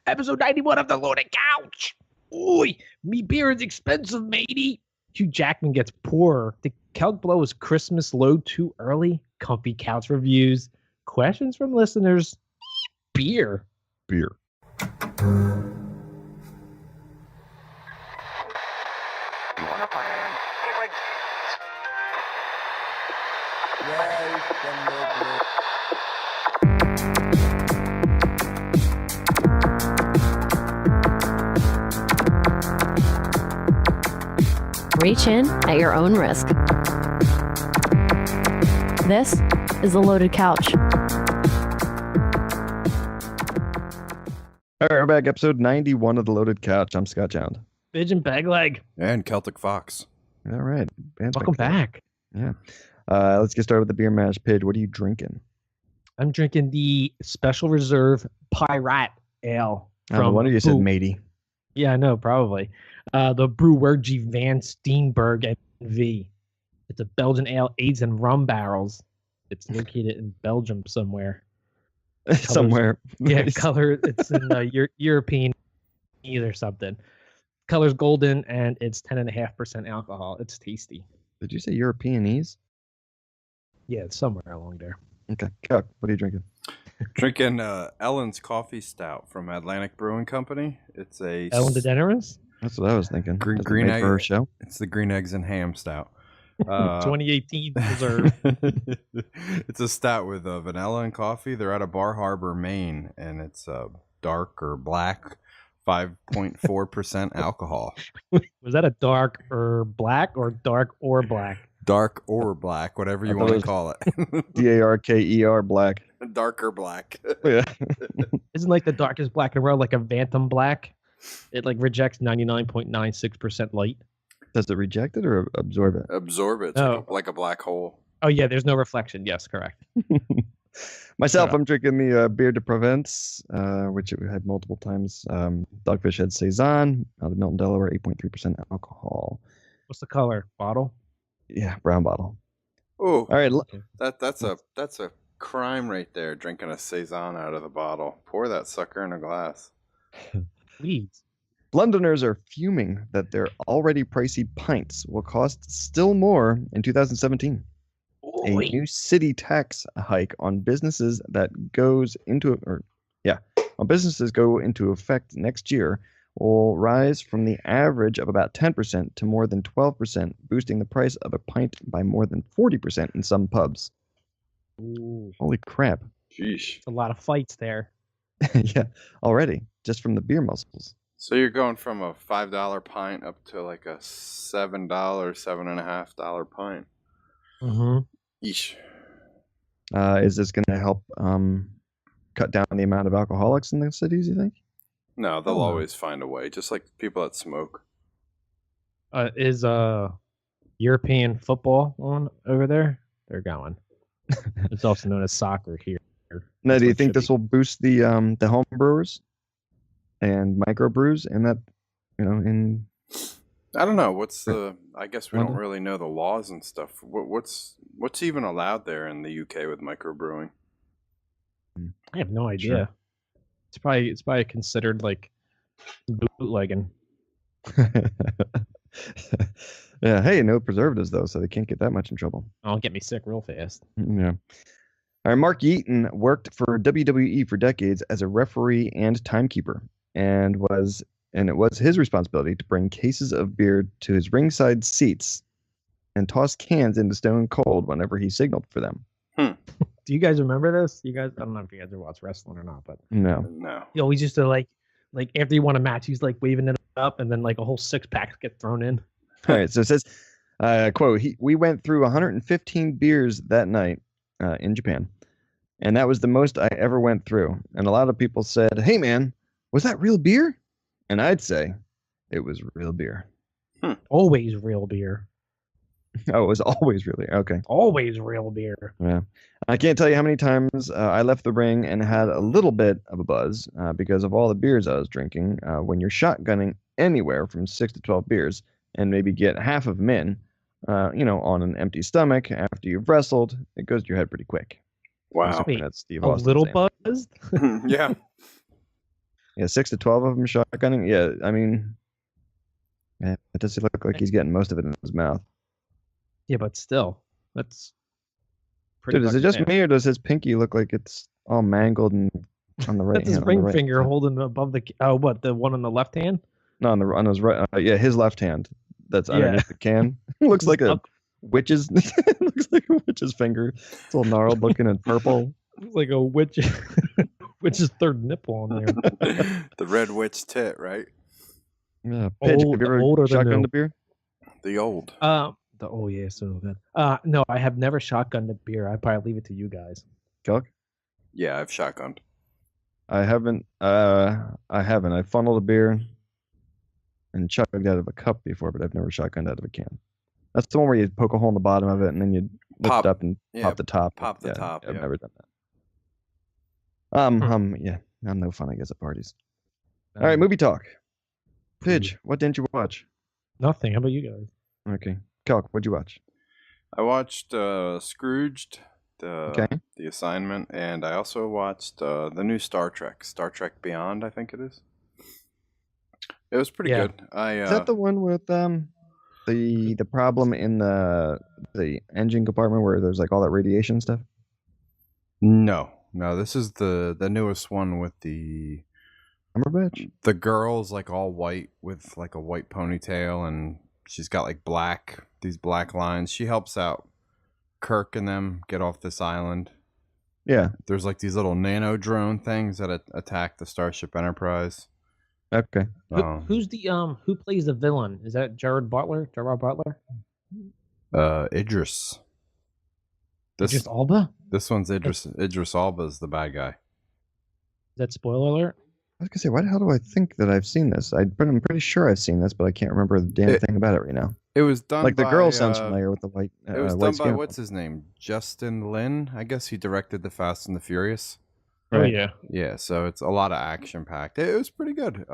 Episode 91 of The Loaded Couch. Oi, me beer is expensive, matey. Hugh Jackman gets poorer. Did Kelk blow his Christmas load too early? Comfy couch reviews. Questions from listeners. Beer. Beer. Reach in at your own risk. This is The Loaded Couch. All right, we're back. Episode 91 of The Loaded Couch. I'm Scott Jound. Pigeon Pegleg. And Celtic Fox. All right. Welcome back. Yeah. Let's get started with the beer mash. Pidge, what are you drinking? I'm drinking the Special Reserve Piraat Ale. No wonder you said matey. Yeah, I know, probably. The Brouwerij van Steenberge NV. It's a Belgian ale aged in rum barrels. It's located in Belgium somewhere. Somewhere. Yeah, Nice. color. It's in Europeanese or something. Color's golden, and it's 10.5% alcohol. It's tasty. Did you say Europeanese? Yeah, it's somewhere along there. Okay. Chuck, what are you drinking? Drinking Ellen's Coffee Stout from Atlantic Brewing Company. It's a Ellen DeGeneres? That's what I was thinking. green Made egg for her show. It's the green eggs and ham stout. 2018 reserve. It's a stout with vanilla and coffee. They're out of Bar Harbor, Maine, and it's dark or black, 5.4% alcohol. Was that a dark or black or dark or black? Dark or black, whatever you want to call it. Darker black. Darker black. Yeah. Isn't like the darkest black in the world like a Bantam black? It like rejects 99.96% light. Does it reject it or absorb it? Absorb it. It's like a black hole. Oh yeah, there's no reflection. Yes, correct. Myself, I'm drinking the Biere de Provence, which we had multiple times. Dogfish had Saison out of Milton, Delaware, 8.3% alcohol. What's the color? Bottle? Yeah, brown bottle. Oh, all right. That's a crime right there. Drinking a Saison out of the bottle. Pour that sucker in a glass. Please. Londoners are fuming that their already pricey pints will cost still more in 2017. A new city tax hike on businesses go into effect next year will rise from the average of about 10% to more than 12%, boosting the price of a pint by more than 40% in some pubs. Ooh. Holy crap. Sheesh. It's a lot of fights there. Yeah, already, just from the beer muscles. So you're going from a $5 pint up to like a $7, $7.50 pint. Mm-hmm. Eesh. Is this going to help cut down the amount of alcoholics in the cities, you think? No, they'll always find a way, just like people that smoke. Is European football on over there? They're going. It's also known as soccer here. Now, do you think this will boost the home brewers and microbrews and that, I don't know. I guess we don't really know the laws and stuff. What's even allowed there in the UK with microbrewing? I have no idea. Sure. It's probably considered like bootlegging. Yeah. Hey, no preservatives though, so they can't get that much in trouble. Oh, get me sick real fast. Yeah. All right. Mark Yeaton worked for WWE for decades as a referee and timekeeper, and it was his responsibility to bring cases of beer to his ringside seats and toss cans into stone cold whenever he signaled for them. Do you guys remember this? I don't know if you guys ever watched wrestling or not, but No. he always used to like after he won a match, he's like waving it up, and then like a whole 6-pack get thrown in. All right, so it says, quote, we went through 115 beers that night in Japan, and that was the most I ever went through. And a lot of people said, hey, man, was that real beer? And I'd say it was real beer. Always real beer. Oh, it was always real beer. Okay. Always real beer. Yeah. I can't tell you how many times I left the ring and had a little bit of a buzz because of all the beers I was drinking. When you're shotgunning anywhere from 6 to 12 beers and maybe get half of them in, on an empty stomach after you've wrestled, it goes to your head pretty quick. Wow. Wait, That's Steve a Austin little saying. buzzed? Yeah. Yeah, 6 to 12 of them shotgunning. Yeah, I mean, yeah, it does look like he's getting most of it in his mouth. Yeah, but still, that's pretty. Dude, is it fucking just fast. me or does his pinky look like it's all mangled and on the right That's his hand? on the ring right finger side? holding above the. Oh, what, the one on the left hand? No, on his right. Yeah, his left hand. That's Yeah. underneath the can. Looks like a Up- witch's. Looks like a witch's finger. It's all gnarled looking and purple. It's like a witch, witch's third nipple on there. The red witch tit, right? Yeah, Pidge, Old- have you ever older than shotgunned new. a beer? The old. Oh yeah, so good. No, I have never shotgunned a beer. I probably leave it to you guys. Kelk? Yeah, I've shotgunned. I haven't. I haven't. I funneled a beer and chugged out of a cup before, but I've never shotgunned out of a can. That's the one where you poke a hole in the bottom of it and then you lift Pop- it up and yeah, pop the top. pop the top, I've yeah. never done that. Yeah, I'm no fun, I guess, at parties. All right, movie talk. Pidge, what didn't you watch? Nothing. How about you guys? Okay, Kelk, what'd you watch? I watched Scrooged, Okay. The Assignment, and I also watched the new Star Trek Beyond, I think it is. It was pretty Yeah. good. Is that the one with the problem in the engine compartment where there's like all that radiation stuff? No, this is the newest one with the Cumberbatch? the girl's like all white with like a white ponytail, and she's got like these black lines. She helps out Kirk and them get off this island. Yeah. There's like these little nano drone things that attack the Starship Enterprise. Okay. Who's the who plays the villain? Is that Gerard Butler? Idris. Just Alba? This one's Idris Alba's the bad guy. Is that spoiler alert? I was gonna say, why the hell do I think that I've seen this? I'm pretty sure I've seen this, but I can't remember the damn thing about it right now. It was done Like the by, girl sounds familiar with the white. It was white done by skin. what's his name? Justin Lin. I guess he directed the Fast and the Furious. Oh Right. yeah. Yeah, so it's a lot of action packed. It was pretty good.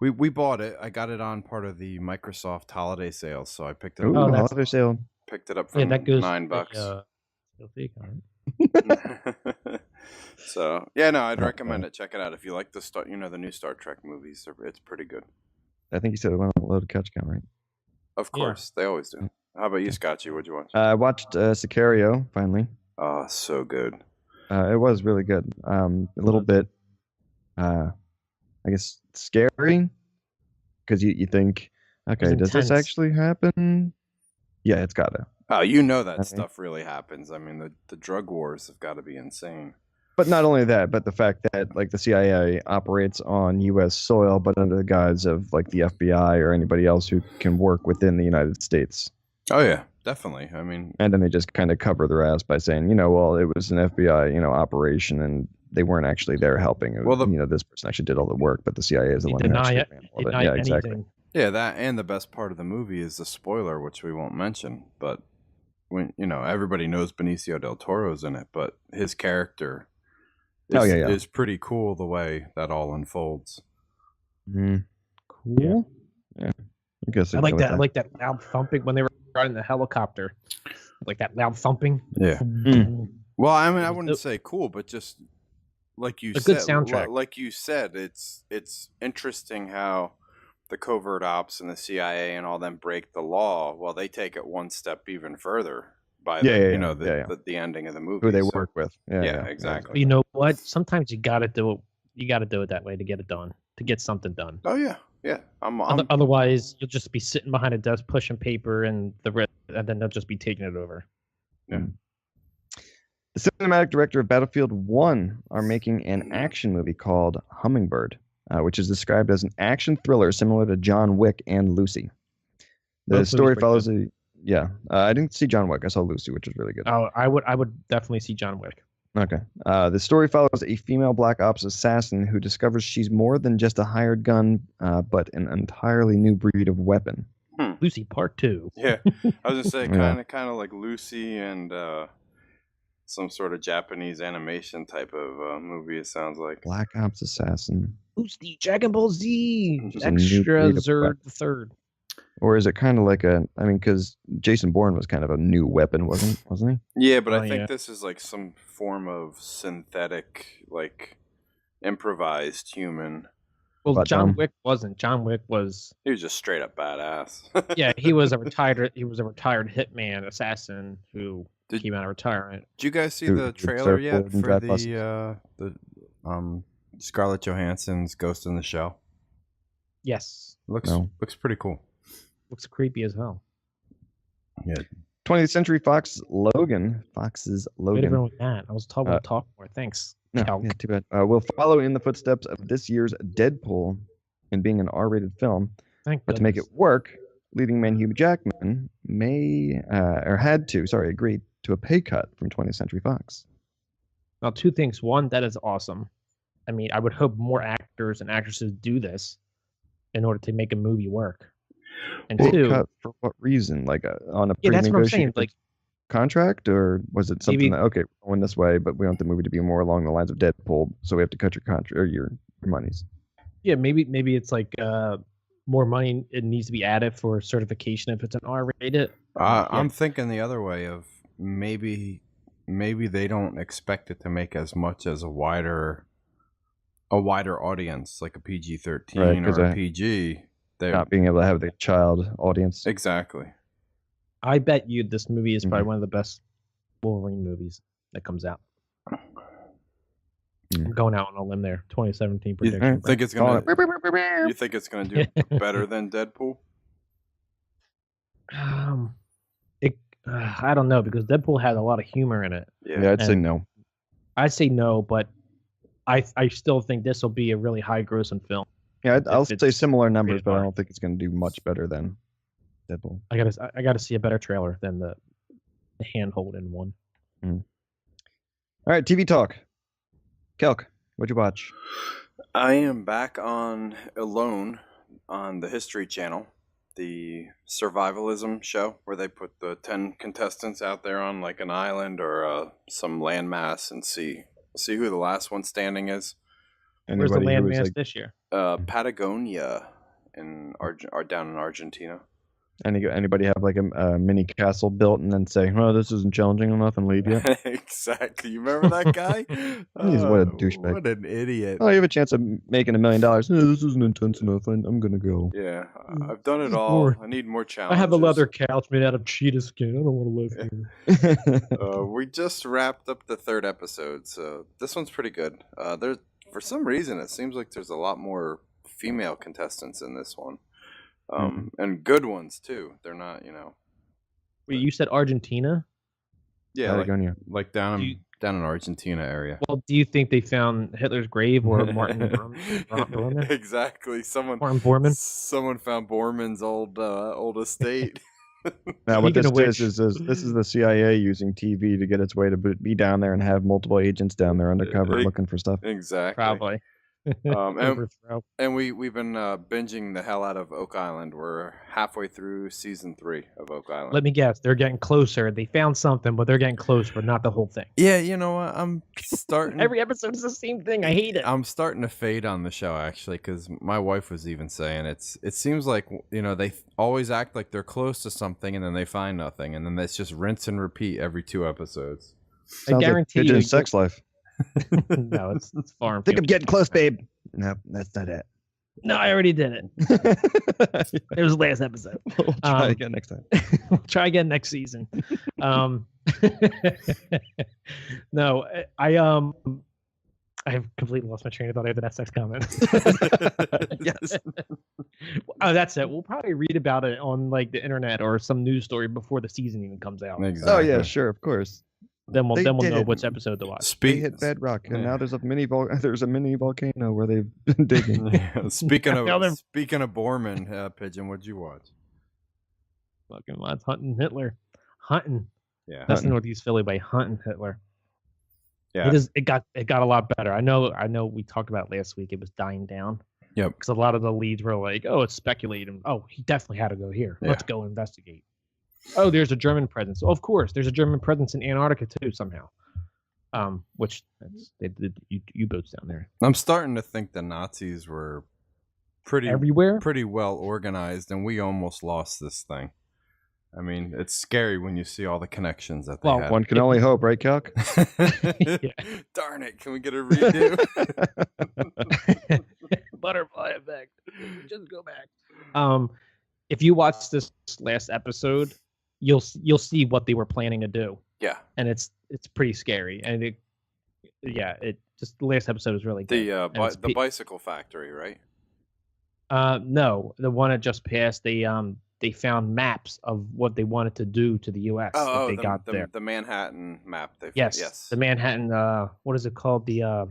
We bought it. I got it on part of the Microsoft holiday sales, so I picked it up. Ooh, Oh, that's- holiday sale. Picked it up for Yeah, that goes $9. So yeah, no, I'd Oh, recommend it. Check it out if you like the new Star Trek movies. It's pretty good. I think you said it went on the loaded couch count, right? Of course, they always do. How about you, Scotchy? What'd you watch? I watched Sicario finally. Oh, so good. It was really good. A little bit, I guess, scary because you think, okay, does this intense. actually happen? Yeah, it's gotta. Oh, you know that Okay. stuff really happens. I mean, the drug wars have got to be insane. But not only that, but the fact that like the CIA operates on U.S. soil, but under the guise of like the FBI or anybody else who can work within the United States. Oh yeah, definitely. I mean, And then they just kind of cover their ass by saying, well, it was an FBI, operation, and they weren't actually there helping. It was, Well, this person actually did all the work, but the CIA is the They one who deny actually it. ran all of Deny Yeah, anything. exactly. yeah, that and the best part of the movie is the spoiler, which we won't mention. But when everybody knows Benicio del Toro's in it, but his character is pretty cool the way that all unfolds. Mm, Cool. I guess I like that. I like that loud thumping when they were riding the helicopter. Like that loud thumping. Yeah. Mm. Well, I mean, I wouldn't say cool, but just like you A said, good soundtrack. like you said, it's interesting how the covert ops and the CIA and all them break the law. Well, they take it one step even further by the ending of the movie. who they So- work with. Yeah, exactly. You know what? Sometimes you got to do it. You got to do it that way to get it done. To get something done. Oh yeah, yeah. I'm Otherwise, you'll just be sitting behind a desk pushing paper, and and then they'll just be taking it over. Yeah. The cinematic director of Battlefield 1 are making an action movie called Hummingbird, which is described as an action thriller similar to John Wick and Lucy. The Both story movies were follows I didn't see John Wick. I saw Lucy, which was really good. Oh, I would definitely see John Wick. Okay. The story follows a female Black Ops assassin who discovers she's more than just a hired gun, but an entirely new breed of weapon. Lucy Part 2. Yeah, I was gonna say Yeah. kind of like Lucy and some sort of Japanese animation type of movie. It sounds like. Black Ops assassin. Lucy, Dragon Ball Z, Just a new Extra breed of Zerd weapon. the Third. Or is it kind of like because Jason Bourne was kind of a new weapon, wasn't he? Yeah, but Oh, I think yeah. this is like some form of synthetic, like improvised human. Well, But, John Wick wasn't. John Wick was. He was just straight up badass. Yeah, he was a retired hitman assassin who came out of retirement. Did you guys see Who the would trailer yet surfboard and for drive the Scarlett Johansson's Ghost in the Shell? Yes, Looks pretty cool. looks creepy as hell. Yeah. 20th Century Fox's Logan. Wait a minute with that. I was talking about talk more. Thanks. No, Calc. yeah, too bad. Will follow in the footsteps of this year's Deadpool in being an R-rated film. Thank But to make it work, leading man Hugh Jackman agreed to a pay cut from 20th Century Fox. Now, two things. One, that is awesome. I mean, I would hope more actors and actresses do this in order to make a movie work. And Pay two, cut for what reason? Like on a that's what I'm saying. pre-negotiated Like contract, or was it something maybe, that okay, we're going this way, but we want the movie to be more along the lines of Deadpool, so we have to cut your contract or your monies? Yeah, maybe it's like more money. It needs to be added for certification if it's an R-rated. I'm thinking the other way of maybe they don't expect it to make as much as a wider audience, like a PG-13 right, or a PG. They're not being able to have the child audience. Exactly. I bet you this movie is probably one of the best Wolverine movies that comes out. I'm going out on a limb there. 2017 prediction. You think it's gonna do better than Deadpool? I don't know, because Deadpool had a lot of humor in it. Yeah, I'd say no. I'd say no, but I still think this will be a really high grossing film. Yeah, I'll say similar numbers, but I don't think it's going to do much better than Deadpool. I gotta see a better trailer than the hand-holding one. All right, TV talk. Kelk, what'd you watch? I am back on Alone on the History Channel, the survivalism show where they put the 10 contestants out there on like an island or some landmass and see who the last one standing is. Where's the landmass this year? Patagonia down in Argentina. Anybody have like a mini castle built and then say, "Oh, this isn't challenging enough," and leave yet? Exactly. You remember that guy? He's what a douchebag. What an idiot. Oh, you have a chance of making $1 million. No, this isn't intense enough. I'm gonna go. Yeah, I've done it all. I need more challenges. I have a leather couch made out of cheetah skin. I don't want to live here. We just wrapped up the 3rd episode, so this one's pretty good. There's for some reason it seems like there's a lot more female contestants in this one. And good ones too. They're not, Wait, you said Argentina? Yeah, like down in Argentina area. Well, do you think they found Hitler's grave or Martin Bormann? Exactly. Martin Bormann? Someone found Bormann's old estate. Now, what this is this is the CIA using TV to get its way to be down there and have multiple agents down there undercover looking for stuff. Exactly. Probably. And we've been binging the hell out of Oak Island. We're halfway through season 3 of Oak Island. Let me guess, they're getting closer. They found something, but they're getting close, but not the whole thing. Yeah, you know what? I'm starting. Every episode is the same thing. I hate it. I'm starting to fade on the show actually, because my wife was even saying it seems like they always act like they're close to something and then they find nothing, and then it's just rinse and repeat every 2 episodes. Sounds I guarantee like Pigeon's sex life. No, it's far. Think I'm getting close, babe. No, that's not it. No, I already did it. It was the last episode. We'll try again next time. We'll try again next season. No, I have completely lost my train of thought after that sex comment. Yes. Oh, that's it. We'll probably read about it on like the internet or some news story before the season even comes out. Exactly. Oh yeah, sure, of course. Then we'll know which episode to watch. They hit bedrock, and now there's a mini volcano where they've been digging. Speaking of Borman, Pigeon, what'd you watch? Fucking lots hunting Hitler, hunting. Yeah, that's the Northeast Philly by hunting Hitler. Yeah, it got a lot better. I know. We talked about it last week. It was dying down. Yep. Because a lot of the leads were like, "Oh, it's speculating. Oh, he definitely had to go here. Yeah. Let's go investigate." Oh, there's a German presence. Oh, of course, there's a German presence in Antarctica too somehow. Which they did U-boats down there. I'm starting to think the Nazis were pretty everywhere, pretty well organized, and we almost lost this thing. I mean, it's scary when you see all the connections that they Well, had. One can only hope, right, Calc? Darn it! Can we get a redo? Butterfly effect. Just go back. If you watch this last episode, you'll see what they were planning to do, Yeah. and it's pretty scary. And it just the last episode was really good. The bicycle factory, right? No, the one that just passed. They found maps of what they wanted to do to the U.S. Oh, they got there. The Manhattan map. Yes, the Manhattan. What is it called? The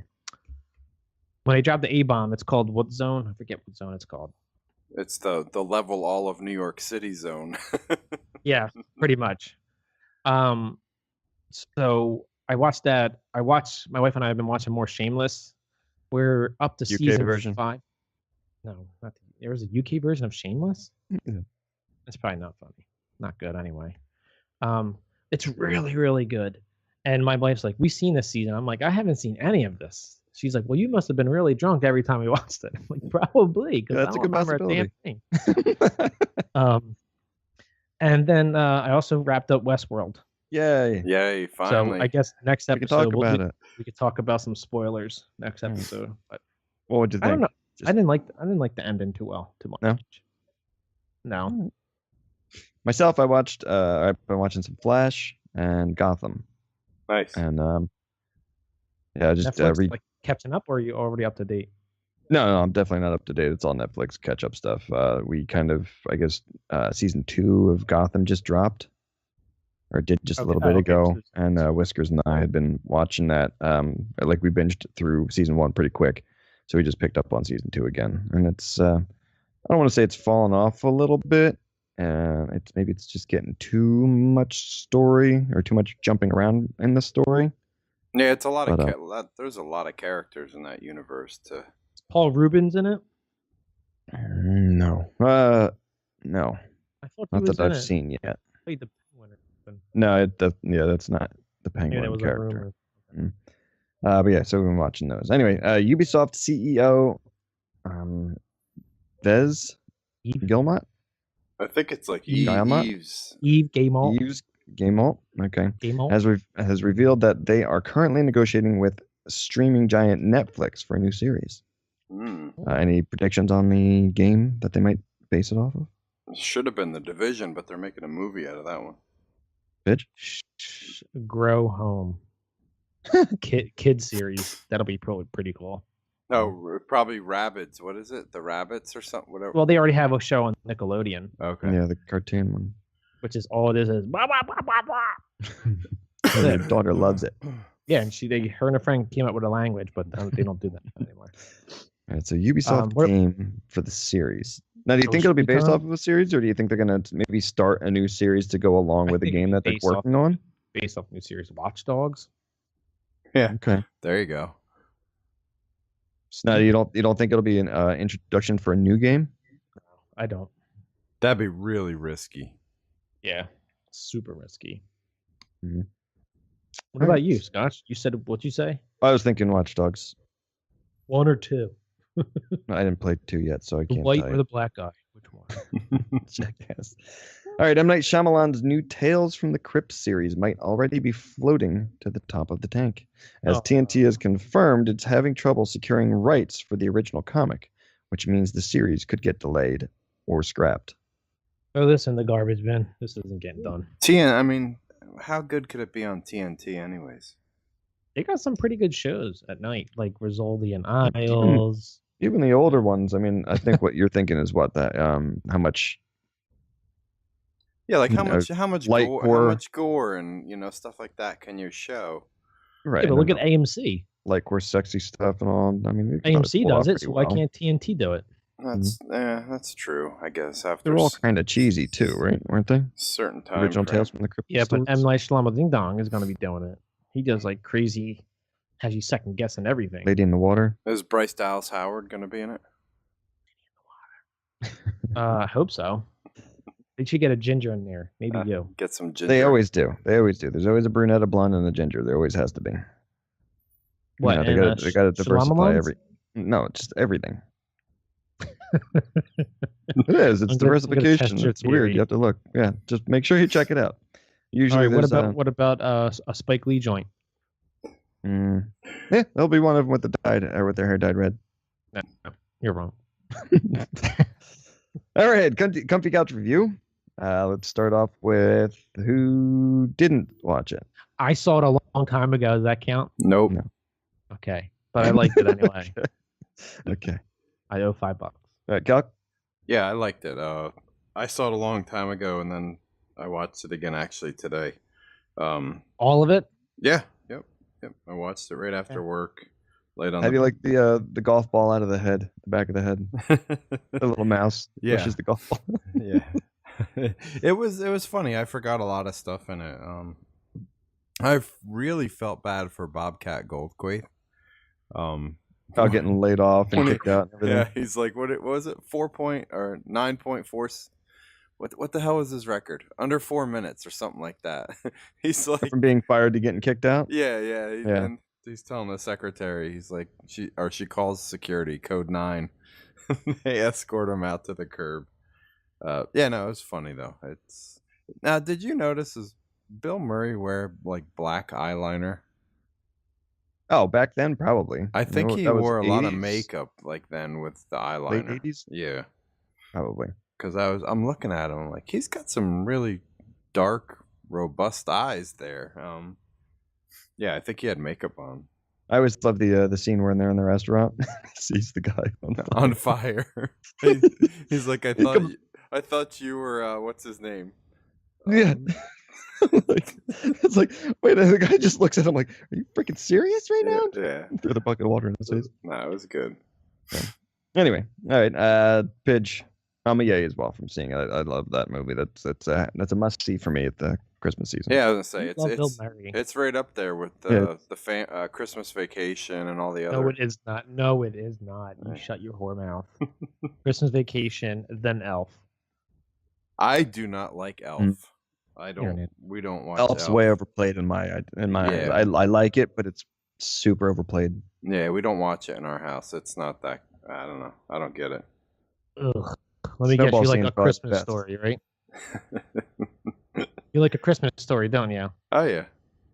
when they dropped the A-bomb, it's called what zone? I forget what zone it's called. It's the level all of New York City zone. Yeah, pretty much. So I watched that. My wife and I have been watching more Shameless. We're up to UK season version? 5. No, not there was a UK version of Shameless. Yeah. It's probably not funny. Not good anyway. It's really, really good. And my wife's like, "We've seen this season." I'm like, "I haven't seen any of this." She's like, "Well, you must have been really drunk every time we watched it." I'm like, "Probably, because That's a good possibility. Damn thing." And then I also wrapped up Westworld. Yay! Finally. So I guess next We can episode talk about it. we could talk about some spoilers next episode. But What would you think? I don't know. I didn't like the ending too much. No. Myself, I've been watching some Flash and Gotham, Nice. and just Netflix, like catching up, or are you already up to date? No, I'm definitely not up to date. It's all Netflix catch up stuff. We kind of, I guess, season 2 of Gotham just dropped, or did just a little bit ago, and Whiskers and I had been watching that. Like we binged through season 1 pretty quick, so we just picked up on season 2 again, and it's. I don't want to say it's fallen off a little bit. It's just getting too much story or too much jumping around in the story. Yeah, it's a lot of there's a lot of characters in that universe to. Is Paul Rubens in it? No. No. I thought Not that I've seen yet. Played the Penguin. No, that's not the Penguin character. But yeah, so we've been watching those. Anyway, Ubisoft CEO Vez Gilmot? I think it's like Yves Guillemot. Yves Guillemot, okay. Guillemot. Has revealed that they are currently negotiating with streaming giant Netflix for a new series. Any predictions on the game that they might base it off of? It should have been The Division, but they're making a movie out of that one. Bitch? Grow Home. Kid series. That'll be probably pretty cool. No, probably Rabbids. What is it? The Rabbits or something? Whatever. Well, they already have a show on Nickelodeon. Okay. Yeah, the cartoon one. Which is all it is blah, blah, blah, blah, blah. Your daughter loves it. Yeah, and her and a friend came up with a language, but they don't do that anymore. All right, so Ubisoft game for the series. Now, do you think it'll be based off of a series, or do you think they're going to maybe start a new series to go along with the game that they're working on? Based off new series, Watch Dogs. Yeah. Okay. There you go. Now, you don't think it'll be an introduction for a new game? I don't. That'd be really risky. Yeah, super risky. Mm-hmm. What about you, Scotch? You said what'd you say? I was thinking Watch Dogs. 1 or 2? I didn't play 2 yet, so I the can't. White tell or you. the black guy? Which one? Jackass. All right, M. Night Shyamalan's new Tales from the Crypt series might already be floating to the top of the tank, as TNT has confirmed it's having trouble securing rights for the original comic, which means the series could get delayed or scrapped. Throw this in the garbage bin. This isn't getting done. I mean, how good could it be on TNT anyways? They got some pretty good shows at night, like Rizzoli and Isles. Even the older ones. I mean, I think what you're thinking is how much. Yeah, like how much gore and stuff like that can you show? Right. Yeah, but look at AMC. Like we're sexy stuff and all. I mean, AMC does it, so why can't TNT do it? That's true. I guess after they're all kind of cheesy too, right? Weren't they? Certain time. Original Tales from the Crypt. Yeah, but M. Night Shyamalan Ding Dong is going to be doing it. He does like crazy, has you second guessing everything. Lady in the Water. Is Bryce Dallas Howard going to be in it? I hope so. They should get a ginger in there. Maybe you. Get some ginger. They always do. There's always a brunette, a blonde, and a ginger. There always has to be. What? They got to diversify Shyamalan's? No, just everything. It is. It's I'm gonna test diversification. your It's weird. theory. You have to look. Yeah, just make sure you check it out. Usually, All right, there's what about a Spike Lee joint? yeah, there'll be one of them with with their hair dyed red. No, you're wrong. All right, comfy couch review. Let's start off with who didn't watch it. I saw it a long time ago. Does that count? Nope. No. Okay, but I liked it anyway. Okay. I owe $5. All right, Calc. Yeah, I liked it. I saw it a long time ago, and then I watched it again actually today. All of it? Yeah. Yep. I watched it right after work. Laid on. How do you like the golf ball out of the head, the back of the head? The little mouse pushes the golf ball. Yeah. It was funny. I forgot a lot of stuff in it. I really felt bad for Bobcat Goldthwait. Getting laid off and kicked out and everything. Yeah, he's like, what was it? 9.4. What the hell is his record? Under 4 minutes or something like that. He's like From being fired to getting kicked out. Yeah. And he's telling the secretary, he's like, she calls security, code 9. They escort him out to the curb. Yeah, no, it was funny though. Now, did you notice does Bill Murray wear like black eyeliner? Oh, back then probably. I think he wore a lot of 80s? makeup like then with the eyeliner. Late 80s? Yeah, Probably. because I'm looking at him like he's got some really dark, robust eyes there. Yeah, I think he had makeup on. I always love the scene where they're in the restaurant. Sees the guy On fire. He's like, I thought you were what's his name? Yeah. It's like, wait, the guy just looks at him like, are you freaking serious right now? Yeah. Threw the bucket of water in his face. No, it was good. Anyway, all right. Pidge, I'm a yay as well from seeing it. I love that movie. That's a must see for me at the Christmas season. Yeah, I was gonna say Love Bill Murray. it's right up there with the Christmas Vacation and all the other. No, it is not. No, it is not. You shut your whore mouth. Christmas Vacation, then Elf. I do not like Elf. I You're an don't. idiot. We don't watch Elf's Elf. way overplayed in my eyes. I like it, but it's super overplayed. Yeah, we don't watch it in our house. It's not that. I don't know. I don't get it. Ugh. Let me guess, Snowball you like scene's a probably the Christmas best. story, right? You like a Christmas story, don't you? Oh yeah.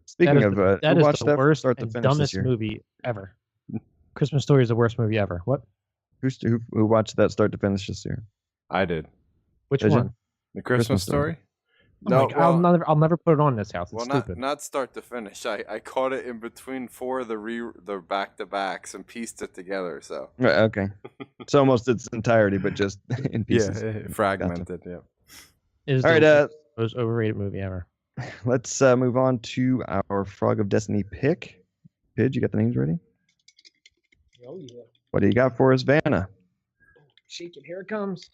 Speaking of, that who is watched the that from worst start to and finish this dumbest year? movie ever. Christmas Story is the worst movie ever. What? Who watched that start to finish this year? I did. Which Did you? one? The Christmas Christmas Story. Story. Oh my God, I'll never put it on this house. It's Well, stupid. not start to finish. I caught it in between 4 of the back to backs and pieced it together. So Right, okay. It's almost its entirety, but just in pieces. fragmented. Yeah. It is All right, the most overrated movie ever. Let's move on to our Frog of Destiny pick. Pidge, you got the names ready? Oh yeah. What do you got for us, Vanna? Shake it. Here it comes.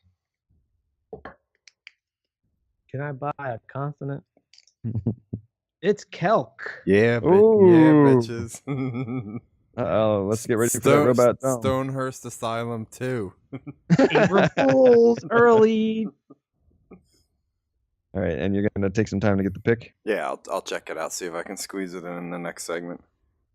Can I buy a consonant? It's Kelk. Yeah, Ooh. bitches. Uh-oh, let's get ready for that robot dome. Stonehurst Asylum 2. April Fools early. All right, and you're going to take some time to get the pick? Yeah, I'll check it out, see if I can squeeze it in the next segment.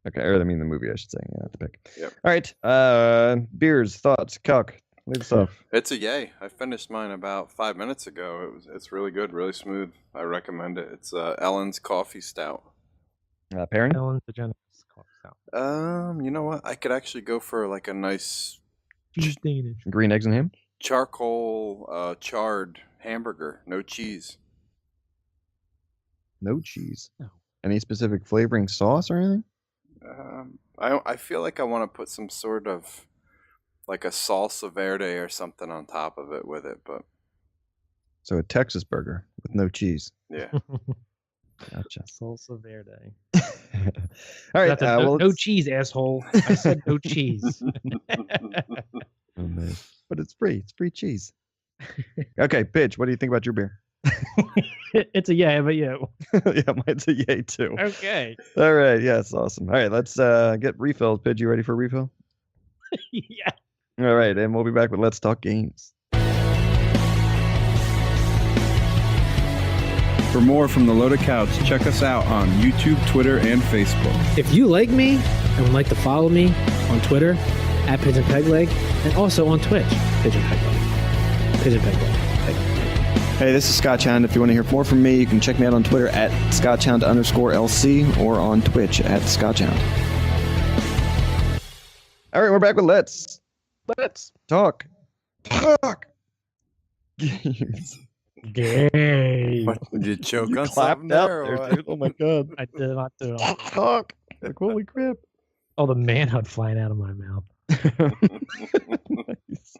Okay, or I mean the movie, I should say. Yeah, not the pick. Yep. All right, beers, thoughts, Calc, lead us off. It's a yay. I finished mine about 5 minutes ago. It's really good, really smooth. I recommend it. It's Ellen's Coffee Stout. Perrin? Ellen DeGeneres. You know what? I could actually go for like a nice Green eggs and ham? charcoal charred hamburger, no cheese. No cheese. No. Any specific flavoring sauce or anything? I feel like I want to put some sort of like a salsa verde or something on top of it with it, but So a Texas burger with no cheese. yeah. Gotcha. Salsa verde. All right. No cheese, asshole. I said no cheese. Oh, man. But it's free. It's free cheese. Okay, Pidge, what do you think about your beer? It's a yeah, but yeah. Yeah, mine's a yay too. Okay. All right. Yes, awesome. All right, let's get refills. Pidge, you ready for a refill? Yeah. All right, and we'll be back with Let's Talk Games. For more from the Loaded Couch, check us out on YouTube, Twitter, and Facebook. If you like me and would like to follow me on Twitter, @PigeonPegleg, and also on Twitch, Pigeon Pegway. Pigeon Pegway. Hey, this is Scott Hound. If you want to hear more from me, you can check me out on Twitter at ScottHound_LC or on Twitch at ScottHound. All right, we're back with Let's Talk Games. Gay. Did you choke on Clapped something out there? there, dude. Oh my god. I did not do it. Talk. Like, holy crap. Oh, the manhood flying out of my mouth. Nice.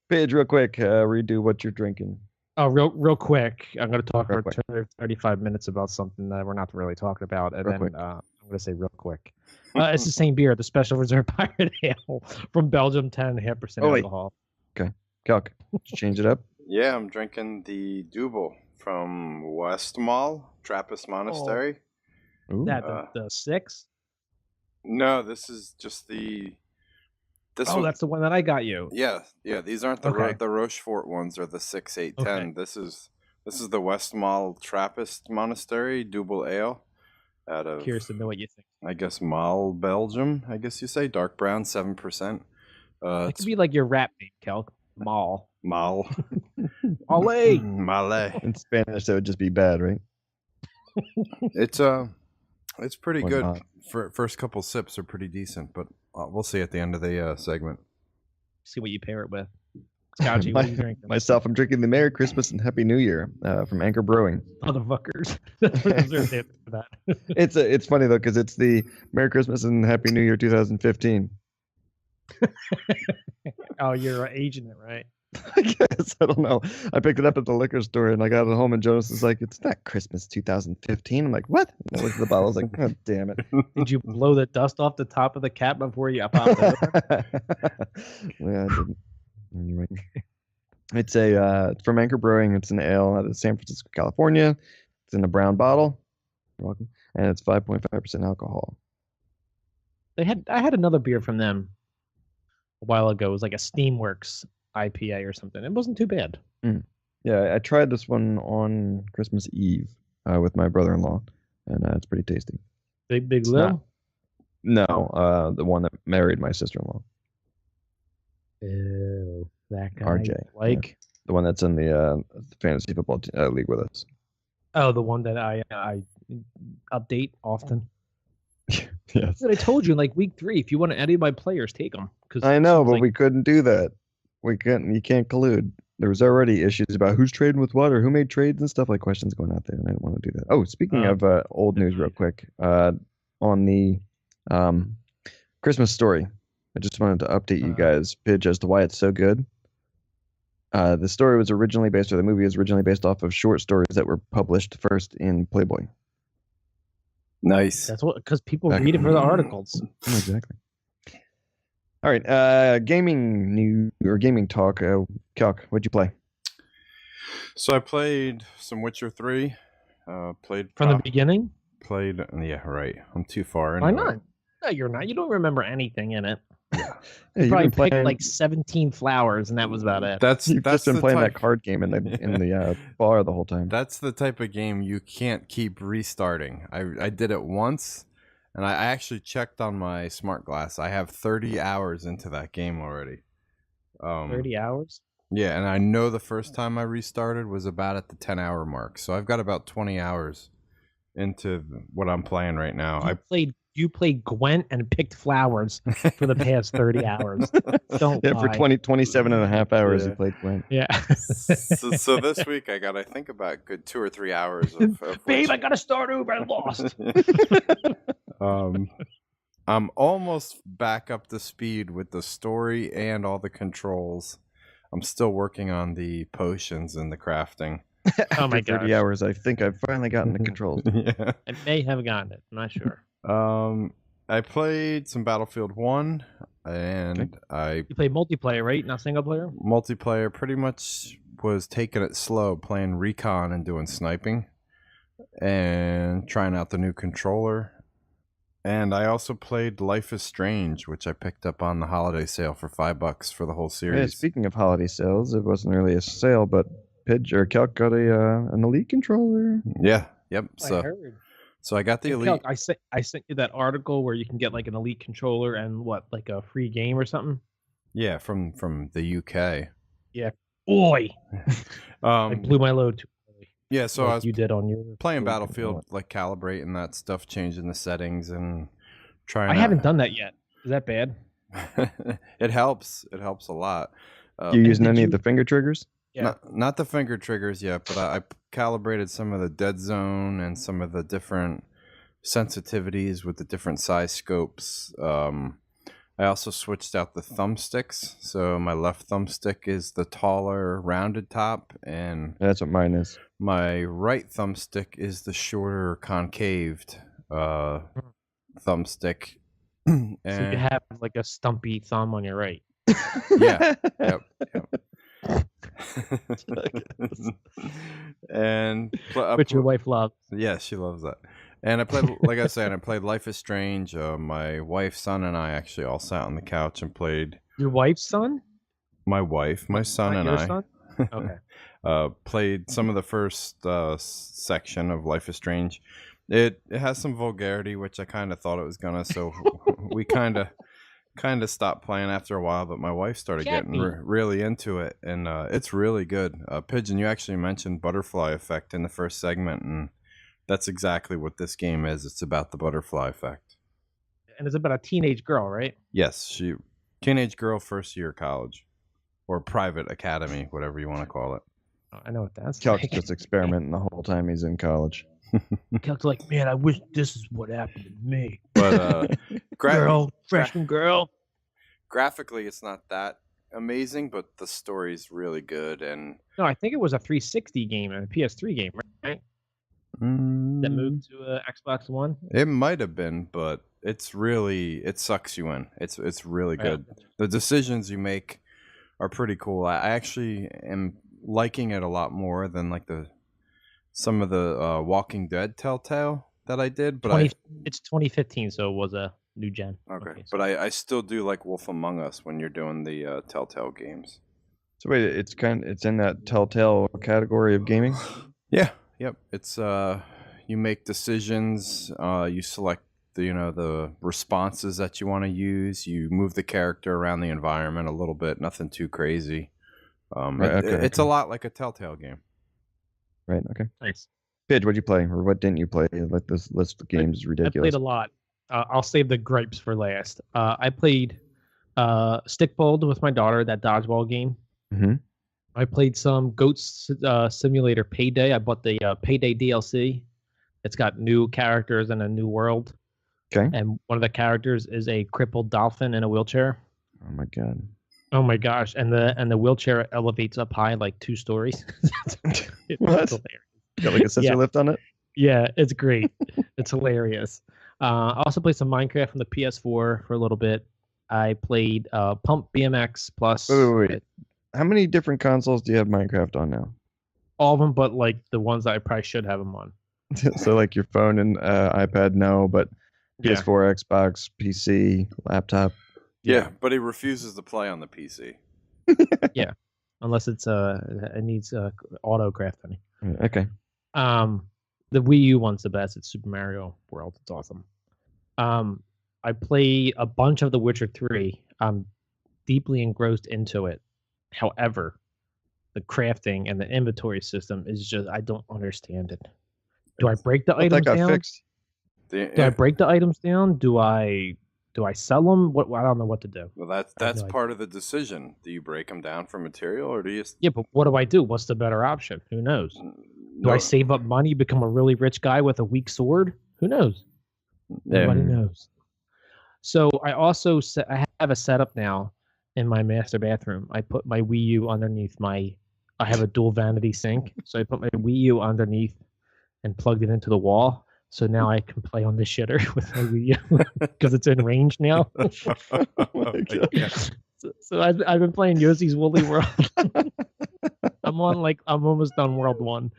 Paige, real quick, redo what you're drinking. Oh, real quick. I'm going to talk Real for 35 minutes about something that we're not really talking about, and Real then quick. I'm going to say real quick. It's the same beer, the Special Reserve Pirate Ale from Belgium, 10.5% Oh, wait. alcohol. Calc, change it up. Yeah, I'm drinking the Dubbel from Westmalle, Trappist Monistary. Ooh. That the 6? No, this is just the. This Oh, one, that's the one that I got you. yeah. These aren't the Okay. the Rochefort ones or the 6, 8, 10. Okay. This is the Westmalle Trappist Monastery Dubbel Ale out of, Curious to know what you think. I guess, Malle, Belgium. I guess you say dark brown, 7%. It It's could be like your rap name, Kelk. Mall. Malle. Olé! Malle. In Spanish, that would just be bad, right? It's pretty Or good. not. First couple sips are pretty decent, but we'll see at the end of the segment. See what you pair it with. Scotchy, what are you drinking? Myself, I'm drinking the Merry Christmas and Happy New Year from Anchor Brewing. Motherfuckers. There's an answer for that. It's funny though because it's the Merry Christmas and Happy New Year 2015. Oh, you're aging it, right? I guess I don't know. I picked it up at the liquor store and I got it home and Jonas is like, "It's not Christmas 2015." I'm like, "What?" And I looked at the bottle. I was like, "God damn it!" Did you blow the dust off the top of the cap before you popped it open? Yeah, I didn't. Anyway, it's it's from Anchor Brewing. It's an ale out of San Francisco, California. It's in a brown bottle. You're welcome. And it's 5.5% alcohol. I had another beer from them a while ago. It was like a Steamworks IPA or something. It wasn't too bad. Yeah, I tried this one on Christmas Eve with my brother-in-law, and it's pretty tasty. Big It's Lil. not- No, the one that married my sister-in-law, Ew, that guy. RJ, Like, the one that's in the fantasy football league with us. oh, the one that I update often. Yes, But I told you in like week 3, if you want any of my players, take them. I know, but we couldn't do that. We couldn't. You can't collude. There was already issues about who's trading with what or who made trades and stuff, like questions going out there, and I didn't want to do that. Oh, speaking of old news, real quick, on the Christmas Story, I just wanted to update you guys, Pidge, as to why it's so good. The story was originally based, or the movie was originally based off of short stories that were published first in Playboy. Nice. That's what, because people read it for the articles. Exactly. All right, gaming news or gaming talk. Calc, what'd you play? So I played some Witcher 3. Played From the beginning? Played. Yeah, right. I'm too far in. Why not? No, you're not. You don't remember anything in it. Yeah, You you've probably been playing, picked like 17 flowers, and that was about it. you've just been the playing type, that card game in the bar the whole time. That's the type of game you can't keep restarting. I did it once, and I actually checked on my smart glass. I have 30 hours into that game already. 30 hours? Yeah, and I know the first time I restarted was about at the 10-hour mark. So I've got about 20 hours into what I'm playing right now. You played Gwent and picked flowers for the past 30 hours. Don't Yeah, lie. for 27 and a half hours Yeah. you played Gwent. Yeah. so this week I got, I think, about a good 2 or 3 hours of Babe, Witcher. I gotta start over. I lost. I'm almost back up to speed with the story and all the controls. I'm still working on the potions and the crafting. Oh my After 30 gosh. hours, I think I've finally gotten the controls. Yeah. I may have gotten it. I'm not sure. I played some Battlefield 1 and I You played multiplayer, right? Not single player? multiplayer pretty much was taking it slow, playing recon and doing sniping and trying out the new controller. And I also played Life is Strange, which I picked up on the holiday sale for $5 for the whole Hey, series. speaking of holiday sales, it wasn't really a sale, but Pidge or Calc got an Elite controller. Yeah, yep. I So heard. so I got the Hey, Elite. Kelk, I sent you that article where you can get like an Elite controller and what, like a free game or something? Yeah, from the UK. Yeah. Boy, I blew my load too early. Yeah, so like I was you did on your playing Battlefield, like calibrating that stuff, changing the settings, and trying. I haven't done that yet. Is that bad? It helps. It helps a lot. You using any of the finger triggers? Yeah. Not the finger triggers yet, but I calibrated some of the dead zone and some of the different sensitivities with the different size scopes. I also switched out the thumbsticks. So my left thumbstick is the taller, rounded top, and that's what mine is. My right thumbstick is the shorter, concaved thumbstick. So you have like a stumpy thumb on your right. Yeah. Yep. And which your wife loves. Yeah, she loves that. And I played, like I said, I played Life is Strange. My wife's son and I actually all sat on the couch and played. Your wife's son? My wife, my son, and I. Son? Okay. Played some of the first section of Life is Strange. It has some vulgarity, which I kind of thought it was gonna. So we kind of stopped playing after a while. But my wife started getting really into it, and it's really good. Pigeon, you actually mentioned butterfly effect in the first segment, and that's exactly what this game is. It's about the butterfly effect. And it's about a teenage girl, right? Yes, teenage girl, first year college, or private academy, whatever you want to call it. I know what that's Calc's like. just experimenting the whole time he's in college. Calc's like, man, I wish this is what happened to me. But freshman girl. Graphically, it's not that amazing, but the story's really good. And no, I think it was a 360 game and a PS3 game, right? That moved to Xbox One. It might have been, but it sucks you in. It's really good. Yeah. The decisions you make are pretty cool. I actually am liking it a lot more than like some of the Walking Dead Telltale that I did. But it's 2015, so it was a new gen. Okay, so. But I still do like Wolf Among Us when you're doing the Telltale games. So wait, it's in that Telltale category of gaming? Yeah. Yep. It's you make decisions, you select the responses that you want to use, you move the character around the environment a little bit, nothing too crazy. It's a lot like a Telltale game. Right, okay. Nice. Pidge, what'd you play? Or what didn't you play? Like this list of games is ridiculous. I played a lot. I'll save the gripes for last. I played Stickball with my daughter, that dodgeball game. Mm-hmm. I played some Goat Simulator Payday. I bought the Payday DLC. It's got new characters and a new world. Okay. And one of the characters is a crippled dolphin in a wheelchair. Oh my god. Oh my gosh! And the wheelchair elevates up high like 2 stories. What? Got like a scissor lift on it? Yeah, it's great. It's hilarious. I also played some Minecraft on the PS4 for a little bit. I played Pump BMX Plus. Wait. How many different consoles do you have Minecraft on now? All of them, but like the ones that I probably should have them on. So like your phone and iPad, no, but PS4, Xbox, PC, laptop. Yeah, but he refuses to play on the PC. Yeah, unless it needs auto crafting. Okay. The Wii U one's the best. It's Super Mario World. It's awesome. I play a bunch of The Witcher 3. I'm deeply engrossed into it. However, the crafting and the inventory system is just, I don't understand it. Do I break the items down? Fixed. Do I break the items down? Do I sell them? I don't know what to do. Well, that's part of the decision. Do you break them down for material, or do you? Yeah, but what do I do? What's the better option? Who knows? Do I save up money, become a really rich guy with a weak sword? Who knows? Nobody knows. So I also I have a setup now in my master bathroom. I put my Wii U underneath I have a dual vanity sink, so I put my Wii U underneath and plugged it into the wall. So now I can play on the shitter with my Wii U because it's in range now. So I've been playing Yoshi's Woolly World. I'm almost done World 1.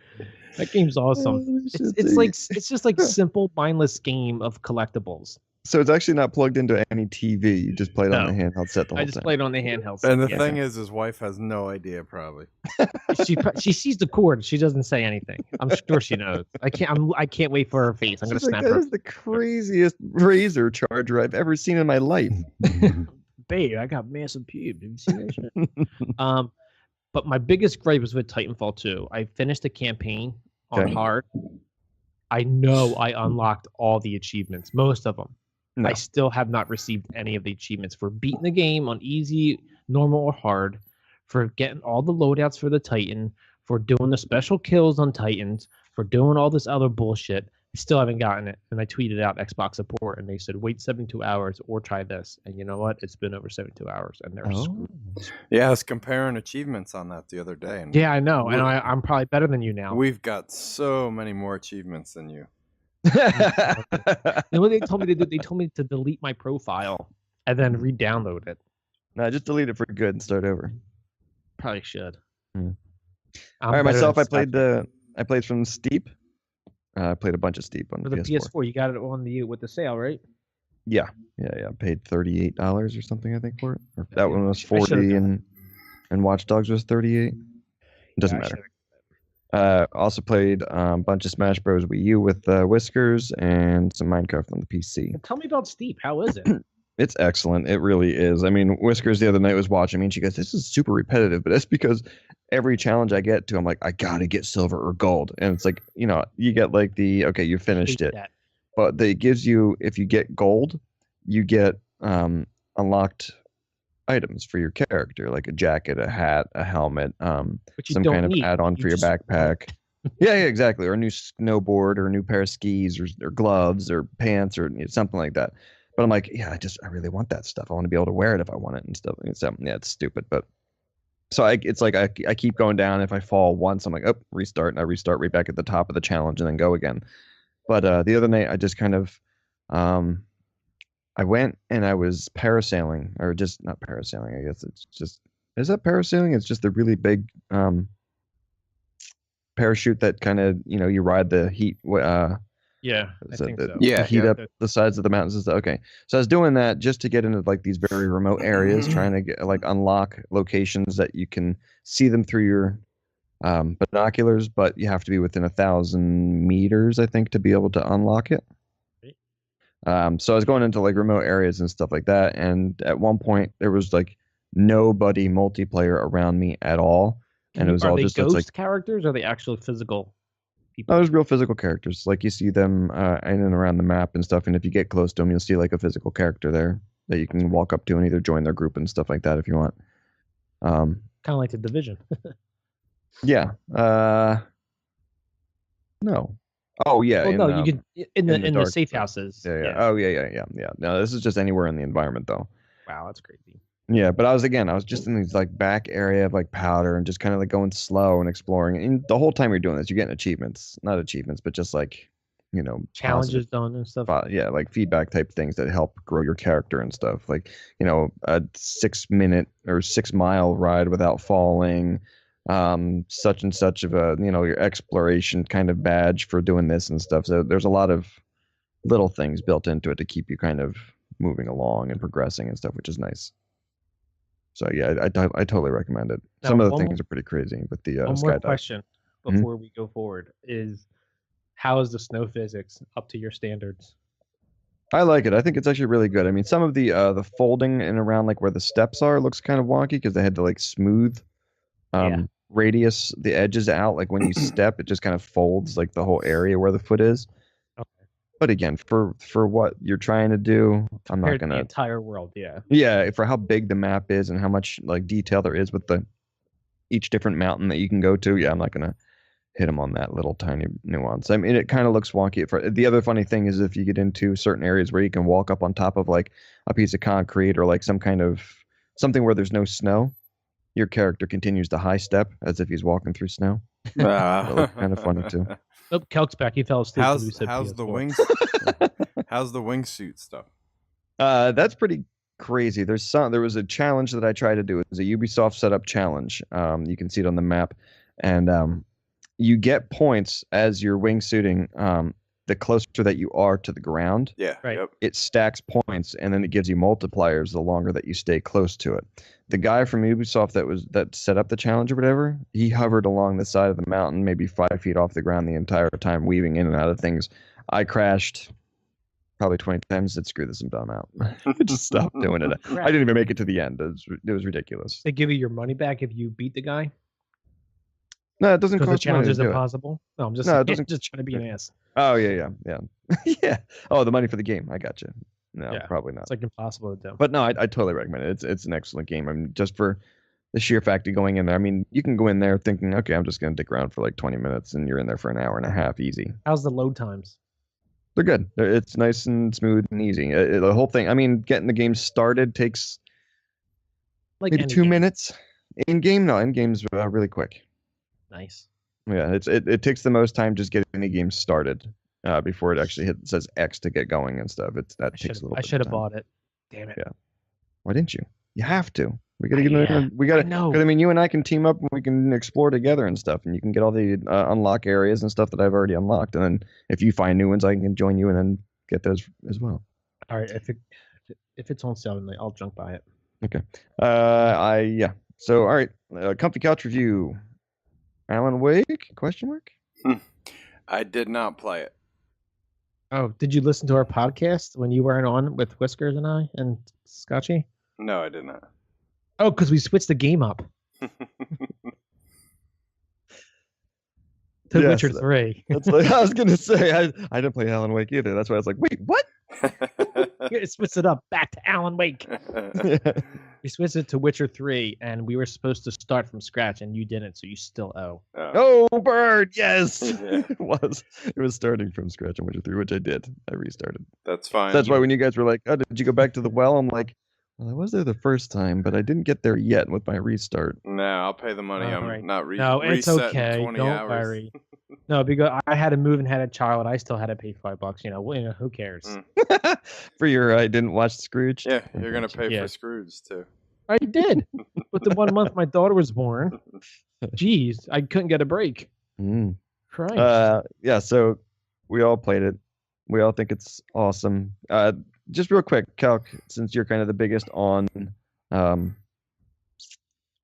That game's awesome. It's just like simple, mindless game of collectibles. So it's actually not plugged into any TV. You just played on the handheld set the whole time. I just played on the handheld set. And the thing is, his wife has no idea, probably. She sees the cord. She doesn't say anything. I'm sure she knows. I can't wait for her face. I'm gonna snap her. That is the craziest razor charger I've ever seen in my life. babe, I got massive pubes. Have you seen that shit? But my biggest gripe was with Titanfall 2. I finished the campaign on hard. I know I unlocked all the achievements, most of them. No. I still have not received any of the achievements for beating the game on easy, normal, or hard, for getting all the loadouts for the Titan, for doing the special kills on Titans, for doing all this other bullshit. I still haven't gotten it. And I tweeted out Xbox support, and they said, wait 72 hours or try this. And you know what? It's been over 72 hours, and they're screwed. Yeah, I was comparing achievements on that the other day. And yeah, I know. And I'm probably better than you now. We've got so many more achievements than you. And what they told me to do, they told me to delete my profile and then re-download it. No, just delete it for good and start over. Probably should. All right, myself, I played from Steep. I played a bunch of Steep on the PS4. You got it on with the sale, right? Yeah. I paid $38 or something, I think, for it. Or that one was $40 and Watch Dogs was $38. It doesn't matter. Also played a bunch of Smash Bros. Wii U with Whiskers and some Minecraft on the PC. Tell me about Steep. How is it? It's excellent. It really is. I mean, Whiskers the other night was watching me and she goes, this is super repetitive, but that's because every challenge I get to, I'm like, I gotta get silver or gold. And it's like, you get like you finished it. But it gives you, if you get gold, you get unlocked items for your character, like a jacket, a hat, a helmet, some kind of add-on for your backpack. yeah, exactly. Or a new snowboard or a new pair of skis or gloves or pants or something like that. But I'm like, yeah, I really want that stuff. I want to be able to wear it if I want it and stuff. So, yeah, it's stupid. But so it's like I keep going down. If I fall once, I'm like, oh, restart. And I restart right back at the top of the challenge and then go again. But the other night, I just kind of, I went and I was parasailing, or just not parasailing. I guess it's just, is that parasailing? It's just a really big parachute that kind of, you ride the heat. Yeah, I think so. Yeah, heat up the sides of the mountains and stuff. Okay, so I was doing that just to get into like these very remote areas, trying to get unlock locations that you can see them through your binoculars, but you have to be within 1,000 meters, I think, to be able to unlock it. So I was going into like remote areas and stuff like that, and at one point there was like nobody multiplayer around me at all, and it was all just ghost characters, or are they actual physical people? No, there's real physical characters. Like you see them in and around the map and stuff, and if you get close to them, you'll see like a physical character there that you can walk up to and either join their group and stuff like that if you want. Kind of like the Division. Yeah. No. Oh yeah. Well, no, you can in the safe houses. Yeah. Oh yeah. No, this is just anywhere in the environment though. Wow, that's crazy. Yeah, but I was just in these like back area of like powder and just kind of like going slow and exploring. And the whole time you're doing this, you're getting achievements, not achievements, but just like, challenges done and stuff. Yeah, like feedback type things that help grow your character and stuff. Like, a 6-minute or 6-mile ride without falling. Such and such of a your exploration kind of badge for doing this and stuff. So there's a lot of little things built into it to keep you kind of moving along and progressing and stuff, which is nice. So yeah, I totally recommend it. Now, some of the things are pretty crazy, but the one more question before we go forward is, how is the snow physics up to your standards? I like it. I think it's actually really good. I mean, some of the folding and around like where the steps are looks kind of wonky because they had to like smooth radius the edges out. Like when you step, it just kind of folds like the whole area where the foot is. Okay. But again, for what you're trying to do, I'm not gonna the entire world. Yeah, for how big the map is and how much like detail there is with each different mountain that you can go to. Yeah, I'm not gonna hit them on that little tiny nuance. I mean, it kind of looks wonky. The other funny thing is if you get into certain areas where you can walk up on top of like a piece of concrete or like some kind of something where there's no snow, your character continues to high step as if he's walking through snow. That looks kind of funny too. Oh, Kelk's back. He fell asleep. How's the wings? How's the wingsuit stuff? That's pretty crazy. There was a challenge that I tried to do. It was a Ubisoft setup challenge. You can see it on the map, and you get points as you're wingsuiting. The closer that you are to the ground, right. Yep. It stacks points, and then it gives you multipliers the longer that you stay close to it. The guy from Ubisoft that set up the challenge or whatever, he hovered along the side of the mountain, maybe 5 feet off the ground the entire time, weaving in and out of things. I crashed probably 20 times, said, screw this, I'm out. Just stop doing it. I didn't even make it to the end. It was ridiculous. They give you your money back if you beat the guy? No, it doesn't Because the cost money challenge to is do it. impossible? No, I'm just, No, it doesn't. just trying to be an ass. Oh, yeah. Yeah. Oh, the money for the game. I got you. No, Yeah. probably not. It's like impossible to do. But no, I totally recommend it. It's an excellent game. I mean, just for the sheer fact of going in there. I mean, you can go in there thinking, okay, I'm just going to dick around for like 20 minutes, and you're in there for an hour and a half, easy. How's the load times? They're good. It's nice and smooth and easy. The whole thing, I mean, getting the game started takes Like maybe any 2 game. minutes. In game's really quick. Nice. Yeah, it takes the most time just getting the game started before it actually says X to get going and stuff. That takes a little. I should have bought it. Damn it. Yeah. Why didn't you? You have to. We gotta get. Yeah, We gotta. I know. Because I mean, you and I can team up and we can explore together and stuff, and you can get all the unlock areas and stuff that I've already unlocked. And then if you find new ones, I can join you and then get those as well. All right, if it's on sale, then I'll jump by it. Okay. Yeah. So all right, comfy couch review. Alan Wake? Question mark. I did not play it. Oh, did you listen to our podcast when you weren't on with Whiskers and I and Scotchy? No, I did not. Oh, because we switched the game up to Yes, Witcher 3. That's like, I was gonna say I didn't play Alan Wake either. That's why I was like, wait, what? We switched it up back to Alan Wake. We switched it to Witcher 3, and we were supposed to start from scratch, and you didn't, so you still owe. Oh, bird! Yes, Yeah. It was starting from scratch on Witcher 3, which I did. I restarted. That's fine. That's why when you guys were like, "Oh, did you go back to the well?" I'm like, "Well, I was there the first time, but I didn't get there yet with my restart." No, I'll pay the money. I'm Right. not No, it's resetting okay. 20 Don't hours. worry. No, because I had to move and had a child. I still had to pay $5. Who cares? For your, I didn't watch Scrooge. Yeah, you're gonna pay Yeah. for Scrooge too. I did. But the 1 month my daughter was born, geez, I couldn't get a break. Mm. Christ. Yeah. So we all played it. We all think it's awesome. Just real quick, Calc, since you're kind of the biggest on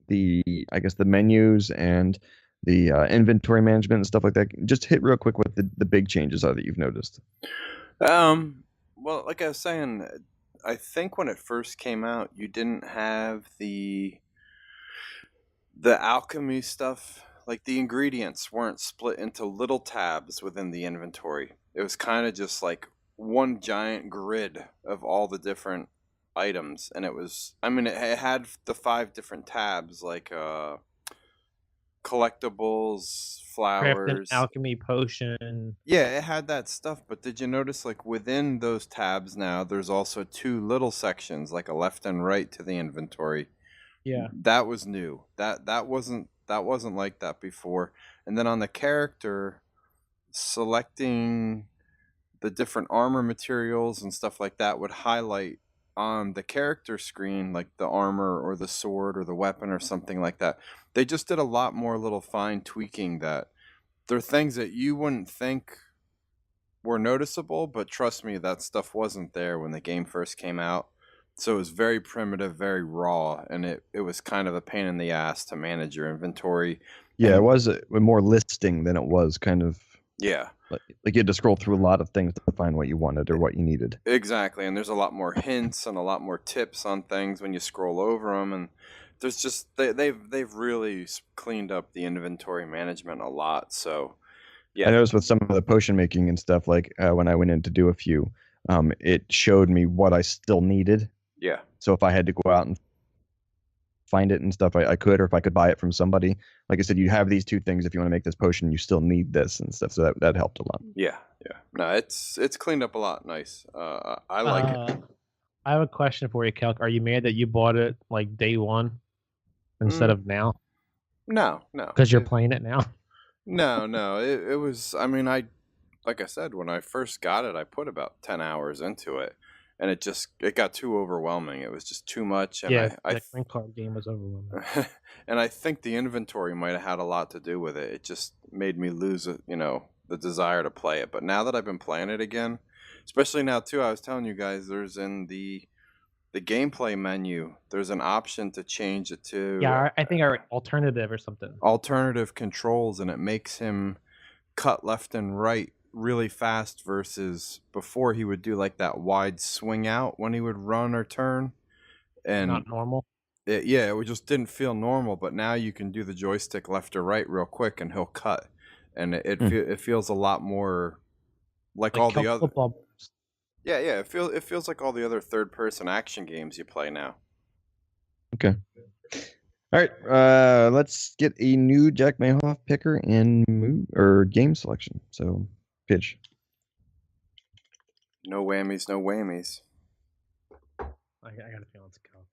the menus and the inventory management and stuff like that, just hit real quick what the big changes are that you've noticed. Well, like I was saying, I think when it first came out, you didn't have the alchemy stuff. Like the ingredients weren't split into little tabs within the inventory. It was kind of just like one giant grid of all the different items, and it had the 5 different tabs, like collectibles, flowers, Craft an alchemy potion. yeah, it had that stuff. But did you notice, like, within those tabs now, there's also 2 little sections, like a left and right to the inventory. Yeah. That was new. That wasn't like that before. And then on the character, selecting the different armor materials and stuff like that would highlight on the character screen, like the armor or the sword or the weapon or something like that. They just did a lot more little fine tweaking that there are things that you wouldn't think were noticeable, but trust me, that stuff wasn't there when the game first came out. So it was very primitive, very raw, and it was kind of a pain in the ass to manage your inventory. Yeah, it was more listing than it was kind of. Yeah. Like you had to scroll through a lot of things to find what you wanted or what you needed. Exactly, and there's a lot more hints and a lot more tips on things when you scroll over them, and there's just they've really cleaned up the inventory management a lot. So yeah, I noticed with some of the potion making and stuff, like when I went in to do a few, it showed me what I still needed. Yeah. So if I had to go out and find it and stuff, I could, or if I could buy it from somebody. Like I said, you have these 2 things. If you want to make this potion, you still need this and stuff. So that helped a lot. Yeah. No, it's cleaned up a lot. Nice. I like it. I have a question for you, Calc. Are you mad that you bought it like day 1 instead of now? No. Because you're playing it now? No. It was, I mean, like I said, when I first got it, I put about 10 hours into it. And it got too overwhelming. It was just too much. And yeah, the green card game was overwhelming. And I think the inventory might have had a lot to do with it. It just made me lose, the desire to play it. But now that I've been playing it again, especially now too, I was telling you guys, there's in the gameplay menu, there's an option to change it to I think alternative or something. Alternative controls, and it makes him cut left and right really fast versus before he would do like that wide swing out when he would run or turn. And Not normal. it just didn't feel normal. But now you can do the joystick left or right real quick and he'll cut. And it feels a lot more like all the other football. Yeah, it feels like all the other third person action games you play now. Okay. All right, let's get a new Jack Mayhoff picker and game selection. So, pitch. No whammies, no whammies. I got a feeling it's Coke.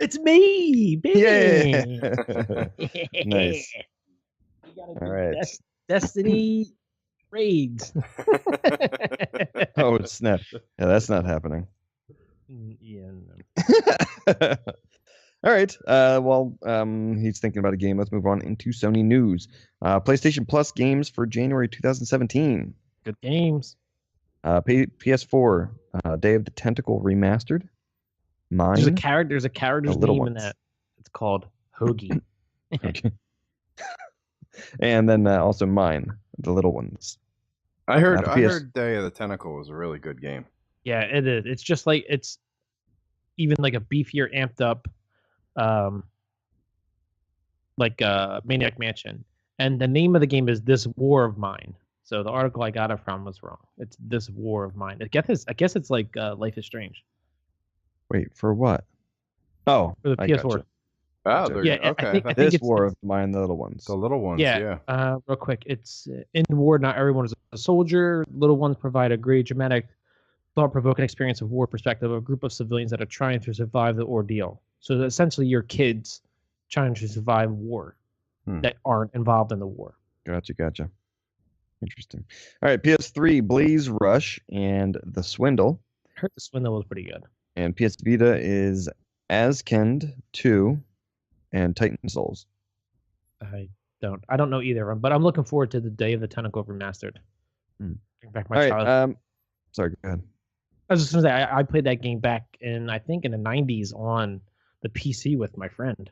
It's me, baby. Yeah. Nice. All right. Destiny raids. Oh snap! Yeah, that's not happening. Yeah. No. All right. Well, he's thinking about a game. Let's move on into Sony news. PlayStation Plus games for January 2017. Good games. PS4. Day of the Tentacle remastered. Mine. There's a character's name in that. It's called Hoagie. Okay. And then also Mine, the little ones. I heard Day of the Tentacle was a really good game. Yeah, it is. It's just like it's even like a beefier, amped up, Maniac Mansion. And the name of the game is This War of Mine. So the article I got it from was wrong. It's This War of Mine. I guess it's like Life is Strange. Wait, for what? Oh, for the PS4. Gotcha. Oh, yeah. Okay. I think This War of Mine, the little ones. The little ones. Yeah. Real quick, it's in war. Not everyone is a soldier. Little ones provide a great dramatic, thought-provoking experience of war perspective of a group of civilians that are trying to survive the ordeal. So essentially, your kids trying to survive war that aren't involved in the war. Gotcha. Interesting. All right, PS3, Blaze Rush and The Swindle. I heard The Swindle was pretty good. And PS Vita is Askend 2 and Titan Souls. I don't know either of them, but I'm looking forward to the Day of the Tentacle remastered. Bring back my childhood. Sorry, go ahead. I was just gonna say I played that game back in the 90s on the PC with my friend.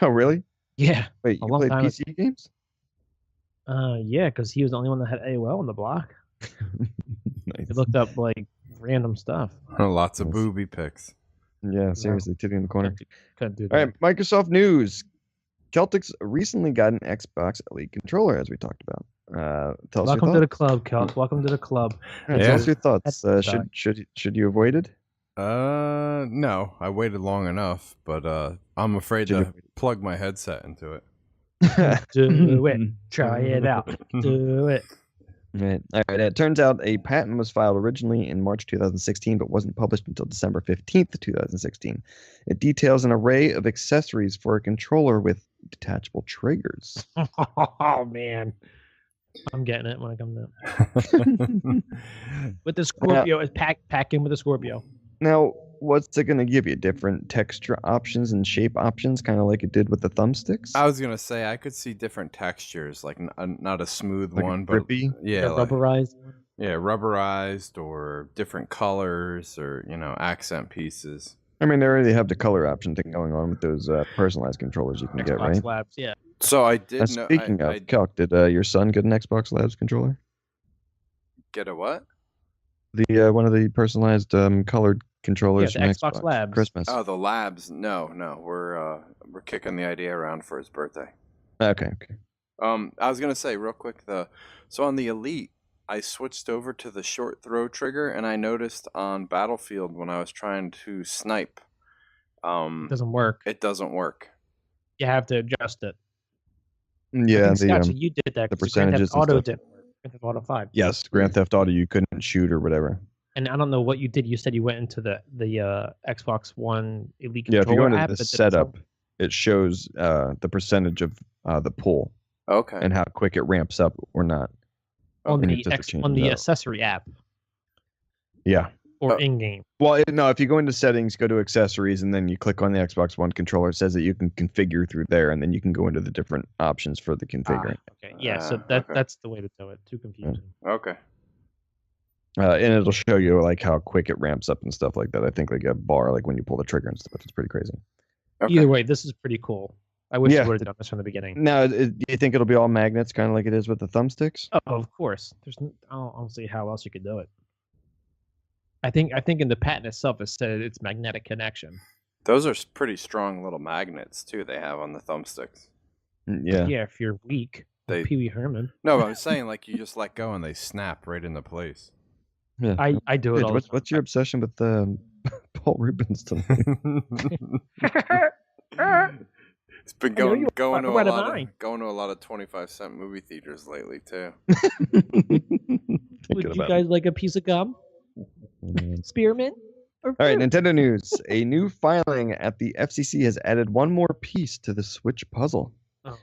Oh, really? Yeah. Wait, you played PC games? Yeah, because he was the only one that had AOL on the block. Nice. He looked up like random stuff. Lots of booby pics. Yeah, seriously, titty in the corner. Couldn't do that. All right, Microsoft news. Celtics recently got an Xbox Elite controller, as we talked about. Tell us Welcome your to the thoughts. club, Kel. Welcome to the club. Tell us your thoughts. Should you avoid it? No, I waited long enough, but I'm afraid to plug my headset into it. Do it. Try it out. Do it. Right. All right. It turns out a patent was filed originally in March 2016, but wasn't published until December 15th, 2016. It details an array of accessories for a controller with detachable triggers. Oh, man. I'm getting it when I come down. With the Scorpio, it's pack in with the Scorpio. Now, what's it going to give you? Different texture options and shape options, kind of like it did with the thumbsticks? I was going to say, I could see different textures, like not a smooth like one, grippy? But yeah, rubberized. Yeah, rubberized or different colors or, accent pieces. I mean, they already have the color option thing going on with those personalized controllers you can get, right? Xbox Labs, yeah. So I did know. Speaking of, Calc, did your son get an Xbox Labs controller? Get a what? The one of the personalized colored controllers Yeah, the from Xbox Labs. Christmas. Oh, the Labs. No, we're kicking the idea around for his birthday. Okay. I was gonna say real quick so on the Elite, I switched over to the short throw trigger, and I noticed on Battlefield when I was trying to snipe, It doesn't work. It doesn't work. You have to adjust it. Yeah, you did that. The percentages. Auto did. Grand Theft Auto 5. Yes, Grand Theft Auto, you couldn't shoot or whatever. And I don't know what you did. You said you went into the Xbox One Elite controller. Yeah, if you go into app, the setup, it shows the percentage of the pull. Okay. And how quick it ramps up or not. On the accessory app. Yeah. Or in-game. Well, no, if you go into settings, go to accessories, and then you click on the Xbox One controller, it says that you can configure through there, and then you can go into the different options for the configuring. Okay, yeah, so that's the way to do it. Too confusing. Okay. And it'll show you like how quick it ramps up and stuff like that. I think like a bar, like when you pull the trigger and stuff. It's pretty crazy. Okay. Either way, this is pretty cool. I wish Yeah. you would have done this from the beginning. Now, do you think it'll be all magnets, kind of like it is with the thumbsticks? Oh, of course. I don't see how else you could do it. I think in the patent itself it said it's magnetic connection. Those are pretty strong little magnets too. They have on the thumbsticks. Yeah. Yeah, if you're weak, They- Pee Wee Herman. No, but I'm saying like you just let go and they snap right into place. Yeah. I do it Dude, all. what's your obsession with Paul Rubens tonight? It's been I know going you going to a right of lot mine. of going to a lot of 25-cent movie theaters lately too. Would you guys like a piece of gum? Spearmint? Or All right, fruit? Nintendo news. A new filing at the FCC has added one more piece to the Switch puzzle. Oh, gosh.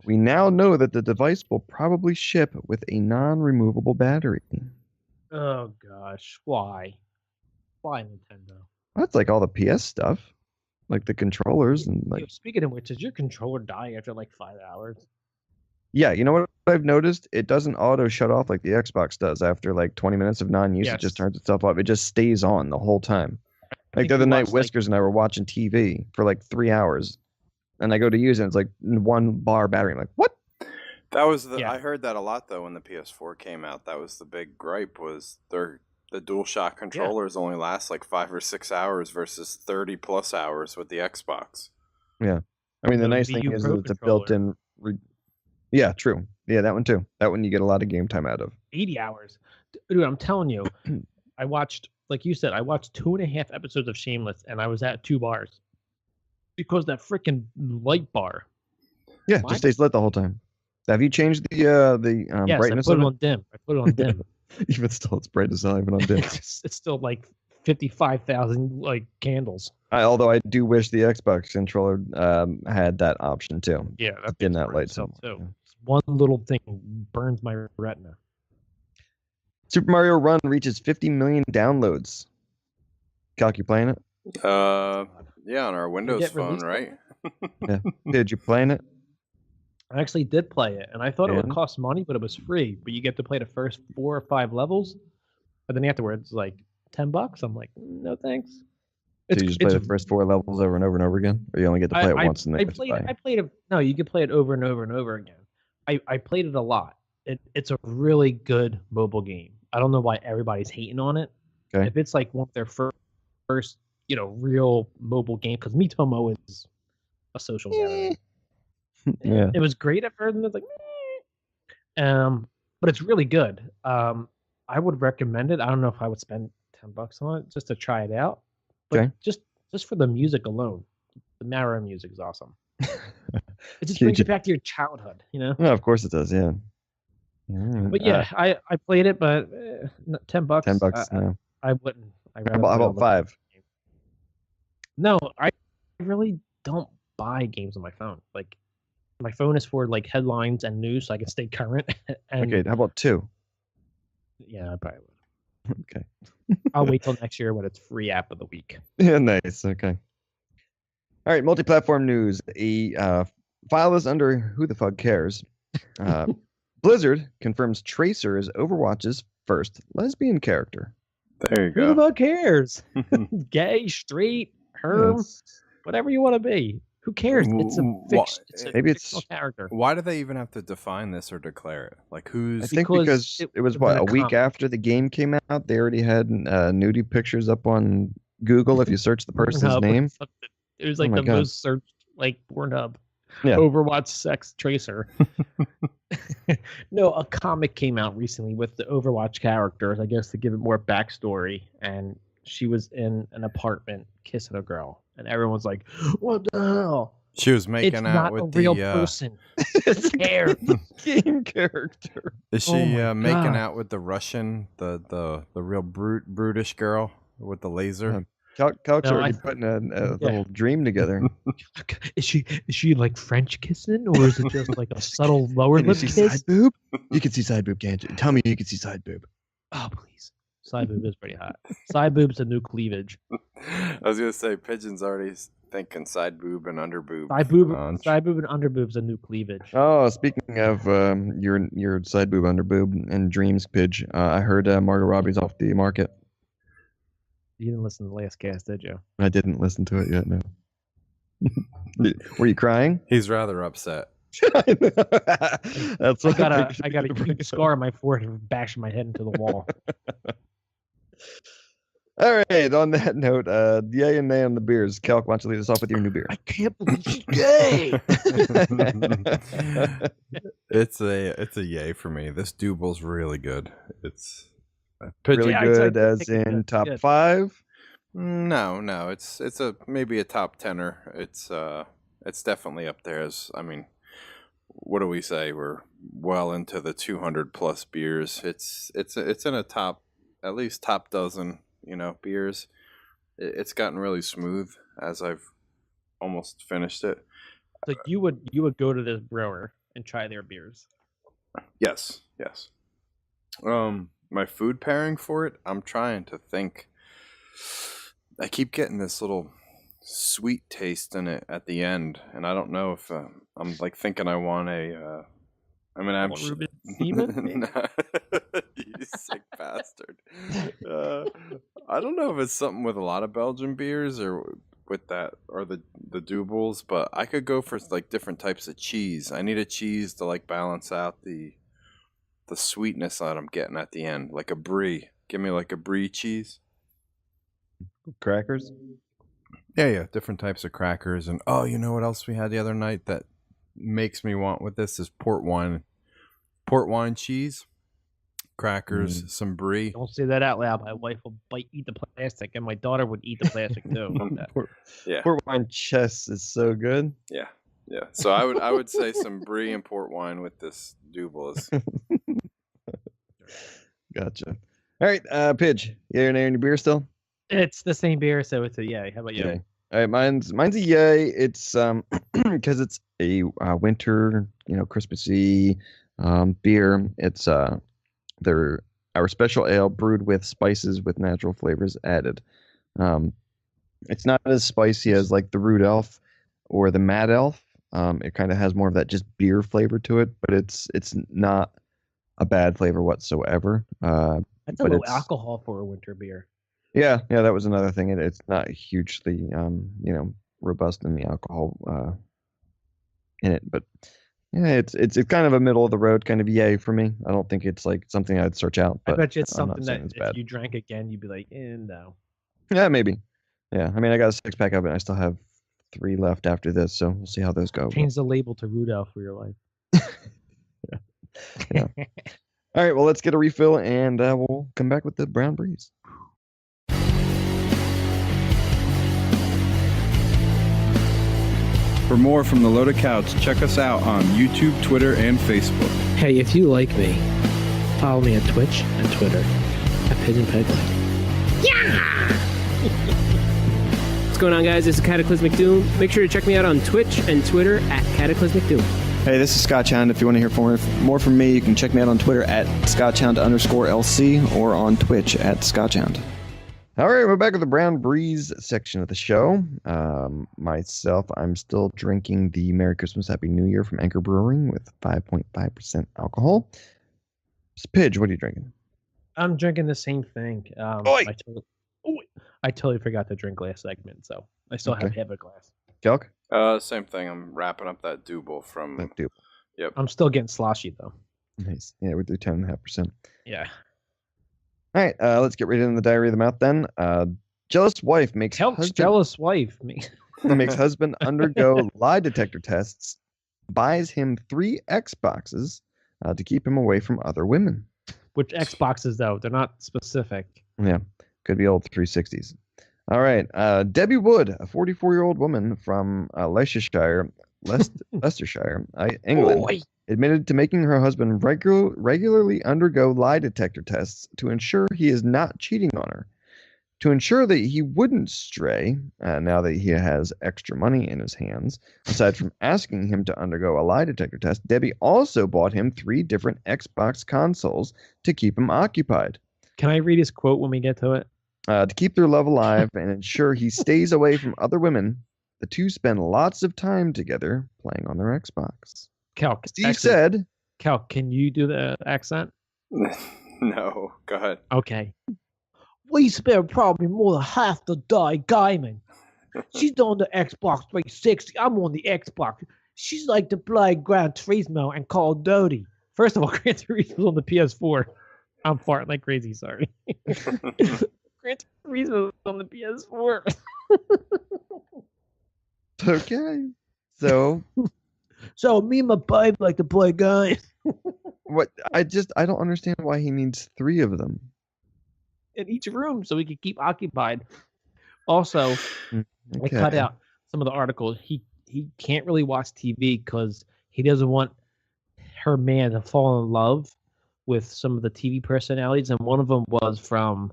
We now know that the device will probably ship with a non-removable battery. Oh gosh, why? Why Nintendo? That's like all the PS stuff, like the controllers and like. Yo, speaking of which, does your controller die after like 5 hours? Yeah, you know what I've noticed? It doesn't auto shut off like the Xbox does after like 20 minutes of non-use. It just Yes. turns itself off. It just stays on the whole time. I Like think the other we night, watched, like- Whiskers and I were watching TV for like 3 hours, and I go to use it, and it's like 1 bar battery. I'm like, what? That was Yeah. I heard that a lot though when the PS4 came out. That was the big gripe was the DualShock controllers only last like 5 or 6 hours versus 30 plus hours with the Xbox. I mean, the The nice Wii thing U is Pro that it's a controller. built-in. Yeah, true. Yeah, that one too. That one you get a lot of game time out of. 80 hours. Dude, I'm telling you, I watched, like you said, I watched 2.5 episodes of Shameless, and I was at 2 bars. Because that freaking light bar. Yeah, Why? just stays lit the whole time. Have you changed the Yes, I brightness put of it it? on dim. I put it on dim. Even still, it's bright as hell even on dim. it's still like 55,000 like candles. Although I do wish the Xbox controller had that option too. Yeah, that's Dim that light so too. much, It's one little thing burns my retina. Super Mario Run reaches 50 million downloads. Calc, you playing it? Yeah, on our Windows get phone, released right? Yeah. Did you playing it? I actually did play it, and I thought it would And? cost money, but it was free. But you get to play the first 4 or 5 levels, and then afterwards, like $10. I'm like, no thanks. So you just play the first 4 levels over and over and over again, or you only get to play it once and then I you have to played buy it. it? I played it. No, you can play it over and over and over again. I played it a lot. It's a really good mobile game. I don't know why everybody's hating on it. Okay. If it's like one of their first real mobile game, because Miitomo is a social gathering. Yeah. It was great at first, and it's like, but it's really good. I would recommend it. I don't know if I would spend $10 on it just to try it out, but Okay. just for the music alone, the Mario music is awesome. It just You brings you ju- back to your childhood, Yeah, of course it does. Yeah. But yeah, I played it, but $10. $10 now. I wouldn't. How about 5? No, I really don't buy games on my phone. Like, my phone is for like headlines and news, so I can stay current. And Okay, how about 2? yeah, I probably would. Okay. I'll wait till next year when it's free app of the week. Yeah, nice. Okay. All right, multi-platform news. A file is under Who the Fuck Cares. Blizzard confirms Tracer is Overwatch's first lesbian character. There you Who the go. fuck cares? Gay, straight, herm, Yes. whatever you want to be. Who cares? It's a Maybe it's- fictional character. Why do they even have to define this or declare it? Like I who's think Because because it it was was what in a a week comic. after the game came out. They already had nudie pictures up on Google if you search the person's Pornhub or name. something. It was like my the God. most searched like Pornhub. Yeah. Overwatch sex tracer. No, a comic came out recently with the Overwatch characters, I guess to give it more backstory. And she was in an apartment kissing a girl. And everyone's like, what the hell? she was It's making out not with a real the person. It's a Care. game character. is she Oh my making God. out with the Russian, the real brutish girl with the laser? Calc's No, already I- putting a Yeah. little dream together. Is she like French kissing, or is it just like a subtle lower Can you lip see kiss? side boob? You can see side boob, can't you? Tell me you can see side boob. Oh please, side boob is pretty hot. Side boob's a new cleavage. I was gonna say Pigeon's already thinking side boob and under boob. Side boob and under boob's a new cleavage. Oh, speaking of your side boob, under boob, and dreams, Pidge, I heard Margot Robbie's off the market. You didn't listen to the last cast, did you? I didn't listen to it yet. No. Were you crying? He's rather upset. That's what I got a huge scar on my forehead from bashing my head into the wall. All right. On that note, yay and nay on the beers. Calc, why don't you lead us off with your new beer? I can't believe she's gay. It's a yay for me. This Dubbel's really good. It's Really Yeah, good, I as think it's in good. top Good. 5. No. It's maybe a top 10er. It's definitely up there. What do we say? We're well into the 200 plus beers. It's in a at least top dozen, beers. It's gotten really smooth as I've almost finished it. So you would go to this brewer and try their beers. Yes. My food pairing for it, I'm trying to think. I keep getting this little sweet taste in it at the end, and I don't know if I'm like thinking I want a. I'm Ruben Seaman? You sick bastard. I don't know if it's something with a lot of Belgian beers or with that or the Dubbels, but I could go for like different types of cheese. I need a cheese to like balance out the sweetness that I'm getting at the end, like a brie. Give me like a brie cheese. Crackers? Yeah, different types of crackers. And you know what else we had the other night that makes me want with this is port wine cheese, crackers, some brie. Don't say that out loud. My wife will eat the plastic, and my daughter would eat the plastic too. Port wine chest is so good. Yeah. So I would say some brie and port wine with this Dubbel is. Gotcha. All right, Pidge, yay or nay on your beer still? It's the same beer, so it's a yay. How about you? Yay. All right, mine's a yay. It's because it's a winter, Christmassy beer. It's our special ale brewed with spices with natural flavors added. It's not as spicy as like the Root Elf or the Mad Elf. It kind of has more of that just beer flavor to it, but it's not a bad flavor whatsoever. That's a low alcohol for a winter beer. Yeah, that was another thing. It's not hugely, robust in the alcohol in it, but yeah, it's kind of a middle of the road kind of yay for me. I don't think it's like something I'd search out. But I bet you it's I'm not something saying that it's if bad. you drank again, you'd be like, no. Yeah, maybe. Yeah, I mean, I got a 6-pack of it. I still have 3 left after this, so we'll see how those go. Change the label to Rudolph for your life. Yeah. All right, well, let's get a refill, and we'll come back with the Brown Breeze. For more from the Loaded Couch, check us out on YouTube, Twitter, and Facebook. Hey, if you like me, follow me on Twitch and Twitter at Pigeon Pegleg. Yeah! What's going on, guys? This is Cataclysmic Doom. Make sure to check me out on Twitch and Twitter at Cataclysmic Doom. Hey, this is Scotchhound. If you want to hear more from me, you can check me out on Twitter at Scotchhound_LC or on Twitch at Scotchhound. All right, we're back with the Brown Breeze section of the show. Myself, I'm still drinking the Merry Christmas, Happy New Year from Anchor Brewing with 5.5% alcohol. Pidge, what are you drinking? I'm drinking the same thing. I totally forgot to drink last segment, so I still have half a glass. Kelk? Same thing. I'm wrapping up that Dubbel from. Dubbel. Yep. I'm still getting sloshy though. Nice. Yeah, we do 10.5%. Yeah. All right, let's get right into the diary of the mouth then. Jealous wife makes jealous wife makes husband undergo lie detector tests, buys him 3 Xboxes to keep him away from other women. Which Xboxes though? They're not specific. Yeah, could be old 360s. All right, Debbie Wood, a 44-year-old woman from Leicestershire, England, admitted to making her husband regularly undergo lie detector tests to ensure he is not cheating on her. To ensure that he wouldn't stray, now that he has extra money in his hands, aside from asking him to undergo a lie detector test, Debbie also bought him 3 different Xbox consoles to keep him occupied. Can I read his quote when we get to it? To keep their love alive and ensure he stays away from other women, the two spend lots of time together playing on their Xbox. Calc, Steve said... Calc, can you do the accent? No, go ahead. Okay. We spend probably more than half the day gaming. She's on the Xbox 360. I'm on the Xbox. She's like to play Gran Turismo and Call of Duty. First of all, Gran Turismo's on the PS4. I'm farting like crazy, sorry. Gran Turismo's on the PS4. Okay. So me and my babe like to play guys. what I don't understand why he needs 3 of them. In each room so we can keep occupied. Also, I cut out some of the articles. He can't really watch TV because he doesn't want her man to fall in love with some of the TV personalities, and one of them was from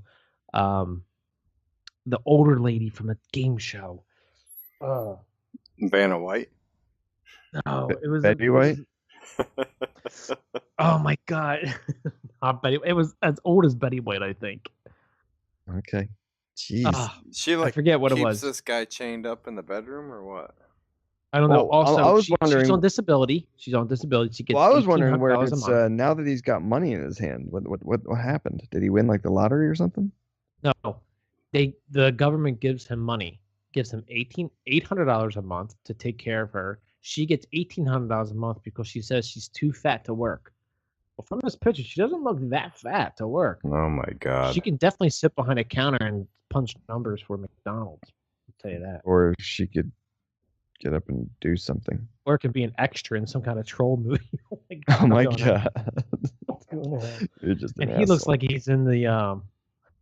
the older lady from the game show. Vanna White? No, it was Betty White. Oh my god! Not Betty. It was as old as Betty White, I think. Okay. Jeez. She I forget what it keeps was. This guy chained up in the bedroom or what? I don't know. Also, I was wondering. She's on disability. She's on disability. She gets. Well, I was wondering where $1,800 it's a month. now that he's got money in his hand. What happened? Did he win like the lottery or something? No, the government gives him money. Gives him $800 a month to take care of her. She gets $1,800 a month because she says she's too fat to work. Well, from this picture, she doesn't look that fat to work. Oh my god! She can definitely sit behind a counter and punch numbers for McDonald's. I'll tell you that. Or she could get up and do something. Or it could be an extra in some kind of troll movie. Oh my What's going on? god! What's going on? You're just an And he looks asshole. like he's in the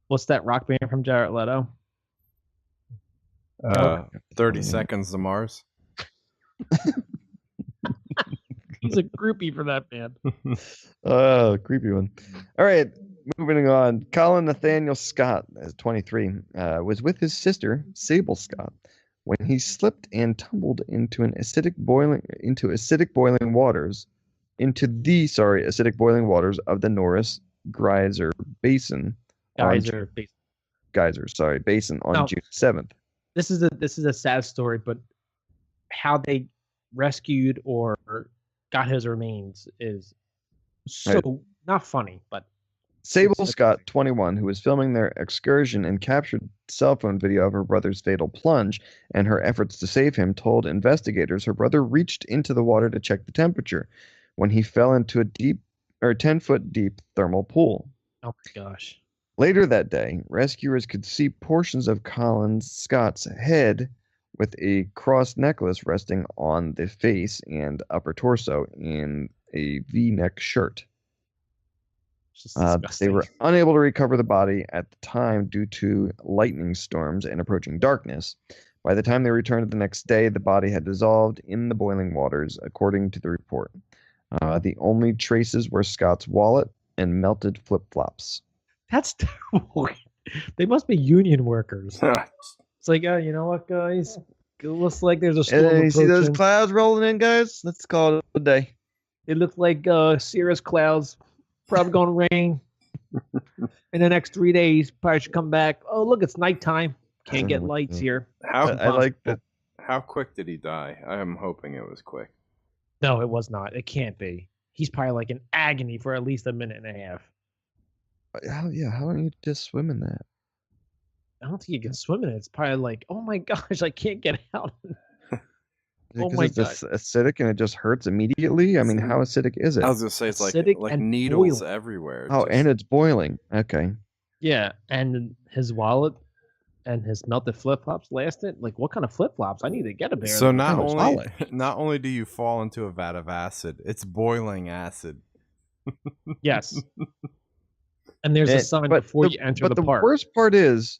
what's that rock band from Jared Leto? 30 Seconds to Mars. He's a groupie for that band. Oh, creepy one. All right, moving on. Colin Nathaniel Scott, 23, was with his sister Sable Scott when he slipped and tumbled into the acidic boiling waters of the Norris Geyser Basin. Basin on Now, June 7th. This is a sad story, but how they rescued or got his remains is so not funny, but Sable Scott, 21, who was filming their excursion and captured cell phone video of her brother's fatal plunge and her efforts to save him, told investigators her brother reached into the water to check the temperature when he fell into a 10-foot deep thermal pool. oh my gosh. Later that day, rescuers could see portions of Colin Scott's head with a cross necklace resting on the face and upper torso in a V-neck shirt. They were unable to recover the body at the time due to lightning storms and approaching darkness. By the time they returned the next day, the body had dissolved in the boiling waters, according to the report. The only traces were Scott's wallet and melted flip-flops. That's terrible. They must be union workers. It's like, you know what, guys? It looks like there's a storm approaching. You see those clouds rolling in, guys? Let's call it a day. It looks like cirrus clouds. Probably going to rain. In the next 3 days, probably should come back. Oh, look, it's nighttime. Can't get lights here. I like that. How quick did he die? I am hoping it was quick. No, it was not. It can't be. He's probably like in agony for at least a minute and a half. How don't you just swim in that? I don't think you can swim in it. It's probably like, oh my gosh, I can't get out. Oh Because my it's god, acidic and it just hurts immediately. I mean, how acidic is it? I was gonna say it's Acidic like and needles boiling. everywhere. Oh, and it's boiling. Okay. yeah. And his wallet and his melted flip flops lasted. Like, what kind of flip flops? I need to get a pair. So of not those. only do you fall into a vat of acid, it's boiling acid. Yes. And there's a sign before you enter the park. But the worst part is,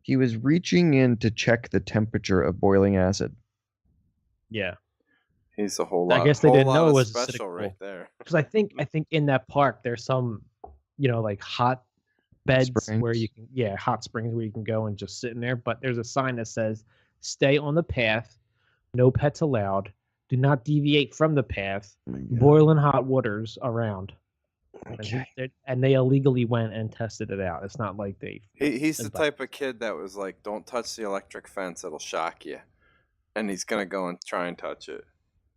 he was reaching in to check the temperature of boiling acid. Yeah. He's a whole lot. I guess they didn't know it was special acidic right there. Because I think in that park there's some, like hot beds Springs. where you can, hot springs where you can go and just sit in there. But there's a sign that says, "Stay on the path. No pets allowed. Do not deviate from the path. Boiling hot waters around." Okay. And they illegally went and tested it out. It's not like He's the type of kid that was like, "Don't touch the electric fence; it'll shock you." And he's gonna go and try and touch it.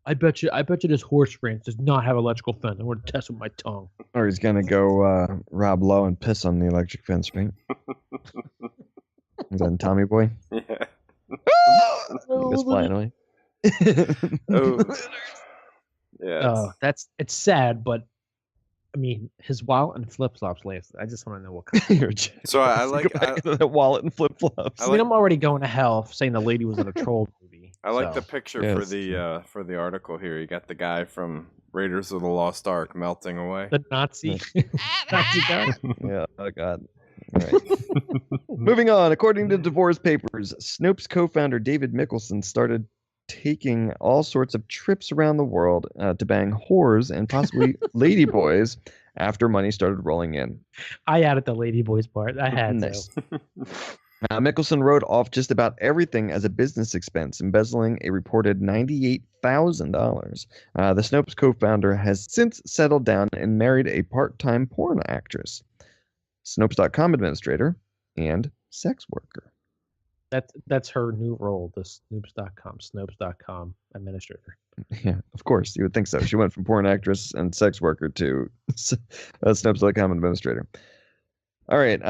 I bet you this horse ranch does not have electrical fence. I'm going to test with my tongue. Or he's gonna go Rob Lowe and piss on the electric fence, right? Is that in Tommy Boy? Yeah. Goes flying away. Oh. Yeah. It's sad, but I mean, his wallet and flip flops lasted. I just want to know what kind. So I like that wallet and flip flops. I mean, I'm already going to hell saying the lady was in a troll movie. I like the picture for the article here. You got the guy from Raiders of the Lost Ark melting away. The Nazi guy. Yeah. Oh God. All right. Moving on. According to divorce papers, Snopes co-founder David Mickelson started taking all sorts of trips around the world to bang whores and possibly ladyboys after money started rolling in. I added the ladyboys part. I had nice. Mickelson wrote off just about everything as a business expense, embezzling a reported $98,000. The Snopes co-founder has since settled down and married a part-time porn actress, Snopes.com administrator, and sex worker. That's her new role, the Snopes.com administrator. Yeah, of course. You would think so. She went from porn actress and sex worker to Snopes.com administrator. All right.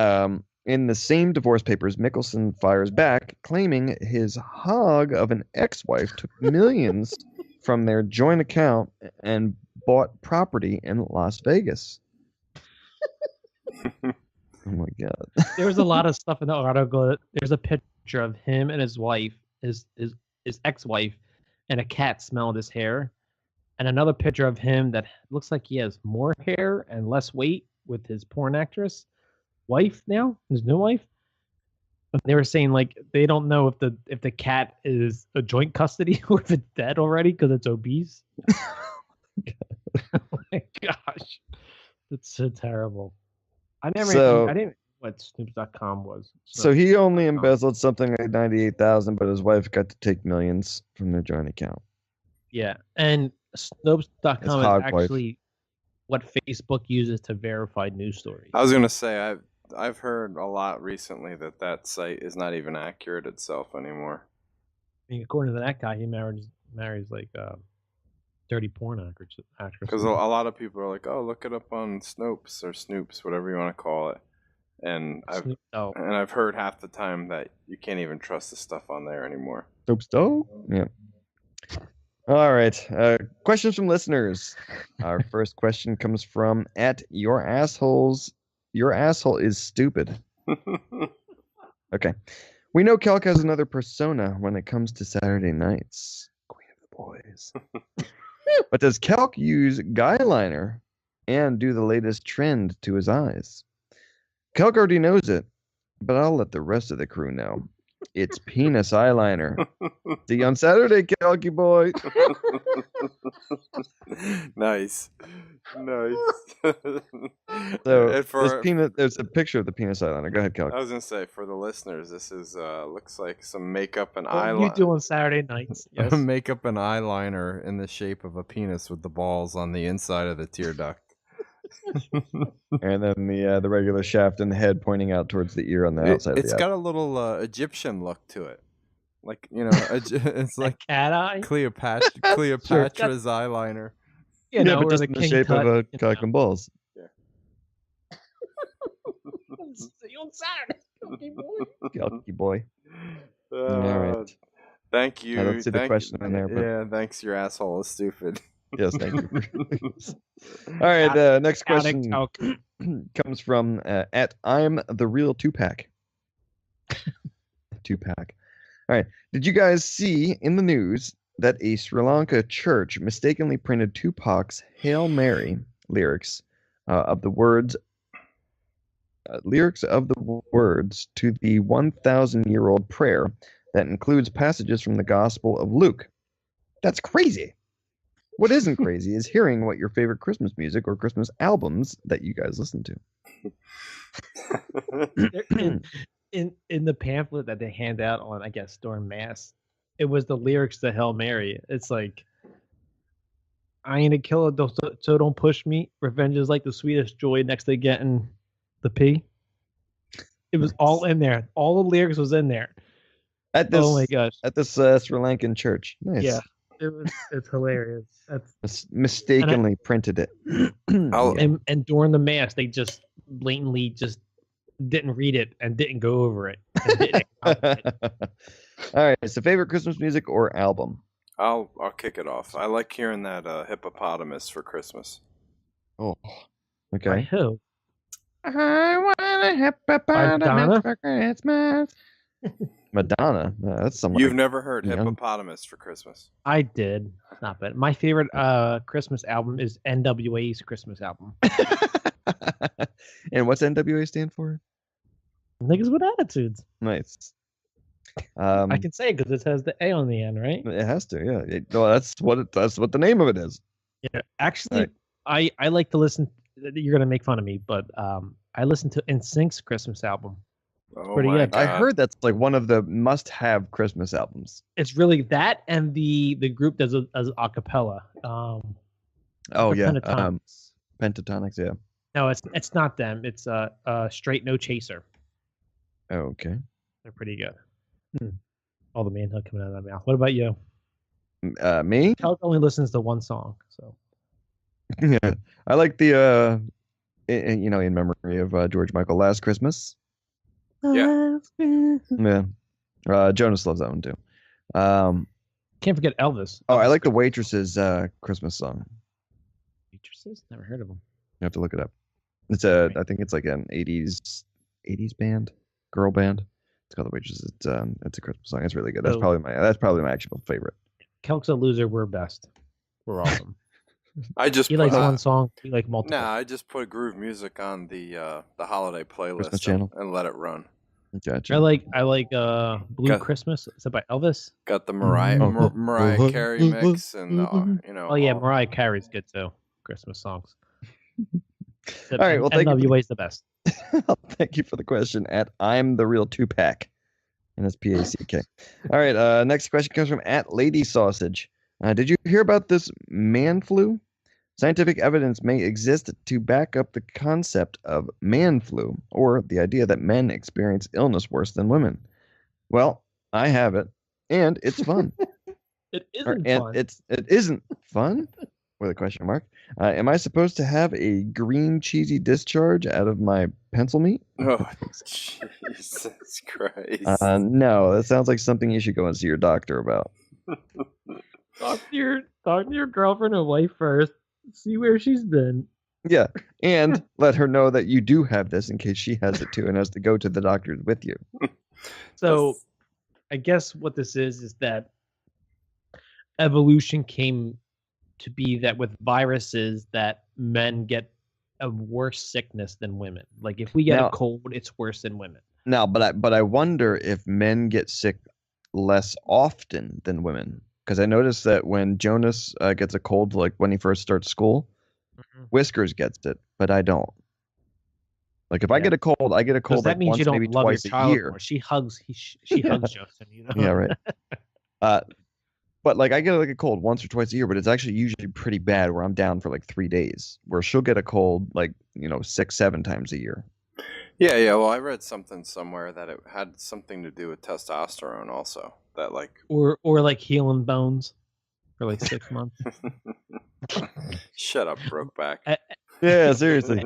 In the same divorce papers, Mickelson fires back, claiming his hog of an ex-wife took millions from their joint account and bought property in Las Vegas. Oh my God. There was a lot of stuff in the article. There's a picture of him and his wife, his ex-wife, and a cat smelling his hair. And another picture of him that looks like he has more hair and less weight with his porn actress wife now, his new wife. But they were saying like they don't know if the cat is a joint custody or if it's dead already because it's obese. Oh my gosh. That's so terrible. I didn't know what Snoops.com was. So he only embezzled something like $98,000, but his wife got to take millions from their joint account. Yeah, and Snopes.com is actually what Facebook uses to verify news stories. I was gonna say I've heard a lot recently that site is not even accurate itself anymore. I mean, according to that guy, he marries like dirty porn actress. Because a lot of people are like, oh, look it up on Snopes or Snoops, whatever you want to call it. And I've heard half the time that you can't even trust the stuff on there anymore. Snopes though? Yeah. All right. Questions from listeners. Our first question comes from @your assholes. Your asshole is stupid. Okay. We know Kelk has another persona when it comes to Saturday nights. Queen of the boys. But does Kelk use guy liner and do the latest trend to his eyes? Kelk already knows it, but I'll let the rest of the crew know. It's penis eyeliner. See you on Saturday, Kelky boy. Nice. So there's a picture of the penis eyeliner. Go ahead, Kelk. I was gonna say for the listeners, this is looks like some makeup and eyeliner. What you do on Saturday nights? Yes. Makeup and eyeliner in the shape of a penis with the balls on the inside of the tear duct. And then the regular shaft and the head pointing out towards the ear on the outside. It's got a little Egyptian look to it, like it's like cat eye. Cleopatra's eyeliner. But just in the shape of a cock and balls. Yeah. See you on Saturday, Kelky boy. All right. Thank you. I don't see the question in there. But... Yeah, thanks. Your asshole is stupid. Yes, thank you. All right, next question comes from @I'm the real Tupac. Tupac. All right. Did you guys see in the news that a Sri Lanka church mistakenly printed Tupac's Hail Mary lyrics of the words to the 1,000-year-old prayer that includes passages from the Gospel of Luke? That's crazy. What isn't crazy is hearing what your favorite Christmas music or Christmas albums that you guys listen to. in the pamphlet that they hand out on, I guess, during Mass, it was the lyrics to Hail Mary. It's like, I ain't a killer, so don't push me. Revenge is like the sweetest joy next to getting the P. It was all in there. All the lyrics was in there. Oh my gosh. At this Sri Lankan church. Nice. Yeah. It's hilarious. That's mistakenly printed it. And during the Mass, they just blatantly just didn't read it and didn't go over it. And didn't acknowledge it. All right. So, favorite Christmas music or album? I'll kick it off. I like hearing that hippopotamus for Christmas. Oh, By okay. who? I want a hippopotamus for Christmas. Madonna. That's someone. You've never heard young. hippopotamus for Christmas? I did. Not bad. My favorite Christmas album is NWA's Christmas album. And what's NWA stand for? Niggas with attitudes. Nice. I can say it because it has the A on the end, right? It has to, yeah. No, that's what the name of it is. Yeah. Actually, I like to listen. You're gonna make fun of me, but I listen to NSYNC's Christmas album. Pretty my good. God. I heard that's like one of the must-have Christmas albums. It's really that, and the group does as a cappella. Oh the yeah, Pentatonics. Pentatonics. Yeah. No, it's not them. It's Straight No Chaser. Oh, okay. They're pretty good. All the manhood coming out of my mouth. What about you? Me? Kelk only listens to one song, so. Yeah, I like the in memory of George Michael, Last Christmas. Yeah. Yeah. Jonas loves that one too. Can't forget Elvis. Oh, I like the Waitresses Christmas song. Waitresses? Never heard of them. You have to look it up. It's I think it's like an 80s band, girl band. It's called the Waitresses. It's a Christmas song. It's really good. That's So- probably my actual favorite. Kelk's a loser. We're best. We're awesome. I just He put, likes one song. We like multiple. Nah, I just put groove music on the holiday playlist Christmas channel? and let it run. Gotcha. I like Blue Got- Christmas. Is that by Elvis? Got the Mariah Mhm. Carey mix and Oh yeah, Mariah Carey's good too. Christmas songs. All right, well, thank you. NWA's the best. Thank you for the question at I'm the real Tupac. And that's PACK. All right, next question comes from at Lady Sausage. Did you hear about this man flu? Scientific evidence may exist to back up the concept of man flu, or the idea that men experience illness worse than women. Well, I have it, and it's fun. It isn't And fun. it isn't fun, with a question mark. Am I supposed to have a green cheesy discharge out of my pencil meat? Oh, Jesus Christ. No, that sounds like something you should go and see your doctor about. Talk to your girlfriend or wife first. See where she's been. Yeah, and let her know that you do have this in case she has it too and has to go to the doctor with you. So, I guess what this is that evolution came to be that with viruses that men get a worse sickness than women. Like if we get Now- a cold, it's worse than women. Now, but I wonder if men get sick less often than women. Because I noticed that when Jonas gets a cold, like when he first starts school, Whiskers gets it, but I don't. Like if I get a cold, I get a cold that like means once, you don't maybe love your twice a child year. more. She hugs Justin, you know. Yeah, right. But like I get like a cold once or twice a year, but it's actually usually pretty bad where I'm down for like 3 days. Where she'll get a cold like 6-7 times a year. Yeah. Well, I read something somewhere that it had something to do with testosterone also. That like Or like healing bones for like 6 months. Shut up, Brokeback. Yeah, seriously.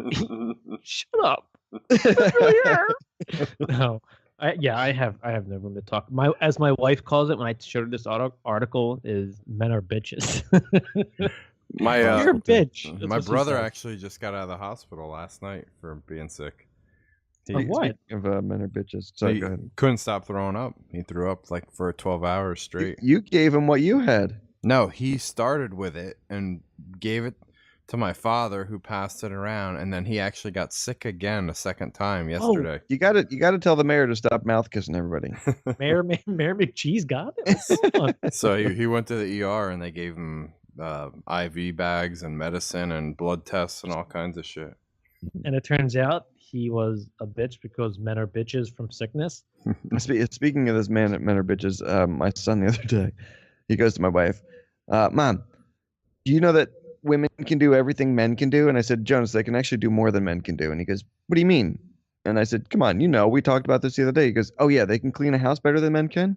Shut up. No. I have no room to talk. As my wife calls it when I showed her this article is men are bitches. You're a bitch. That's My what she brother says. actually just got out of the hospital last night for being sick. Of what? Of men are bitches. So He go ahead. couldn't stop throwing up. He threw up like for 12 hours straight. You gave him what you had. No, he started with it and gave it to my father, who passed it around, and then he actually got sick again a second time yesterday. You got to tell the mayor to stop mouth kissing everybody. Mayor McCheese got it. Come on. So he went to the ER and they gave him IV bags and medicine and blood tests and all kinds of shit. And it turns out he was a bitch because men are bitches from sickness. Speaking of this men are bitches, my son the other day, he goes to my wife, Mom, do you know that women can do everything men can do? And I said, Jonas, they can actually do more than men can do. And he goes, what do you mean? And I said, come on, we talked about this the other day. He goes, oh yeah, they can clean a house better than men can?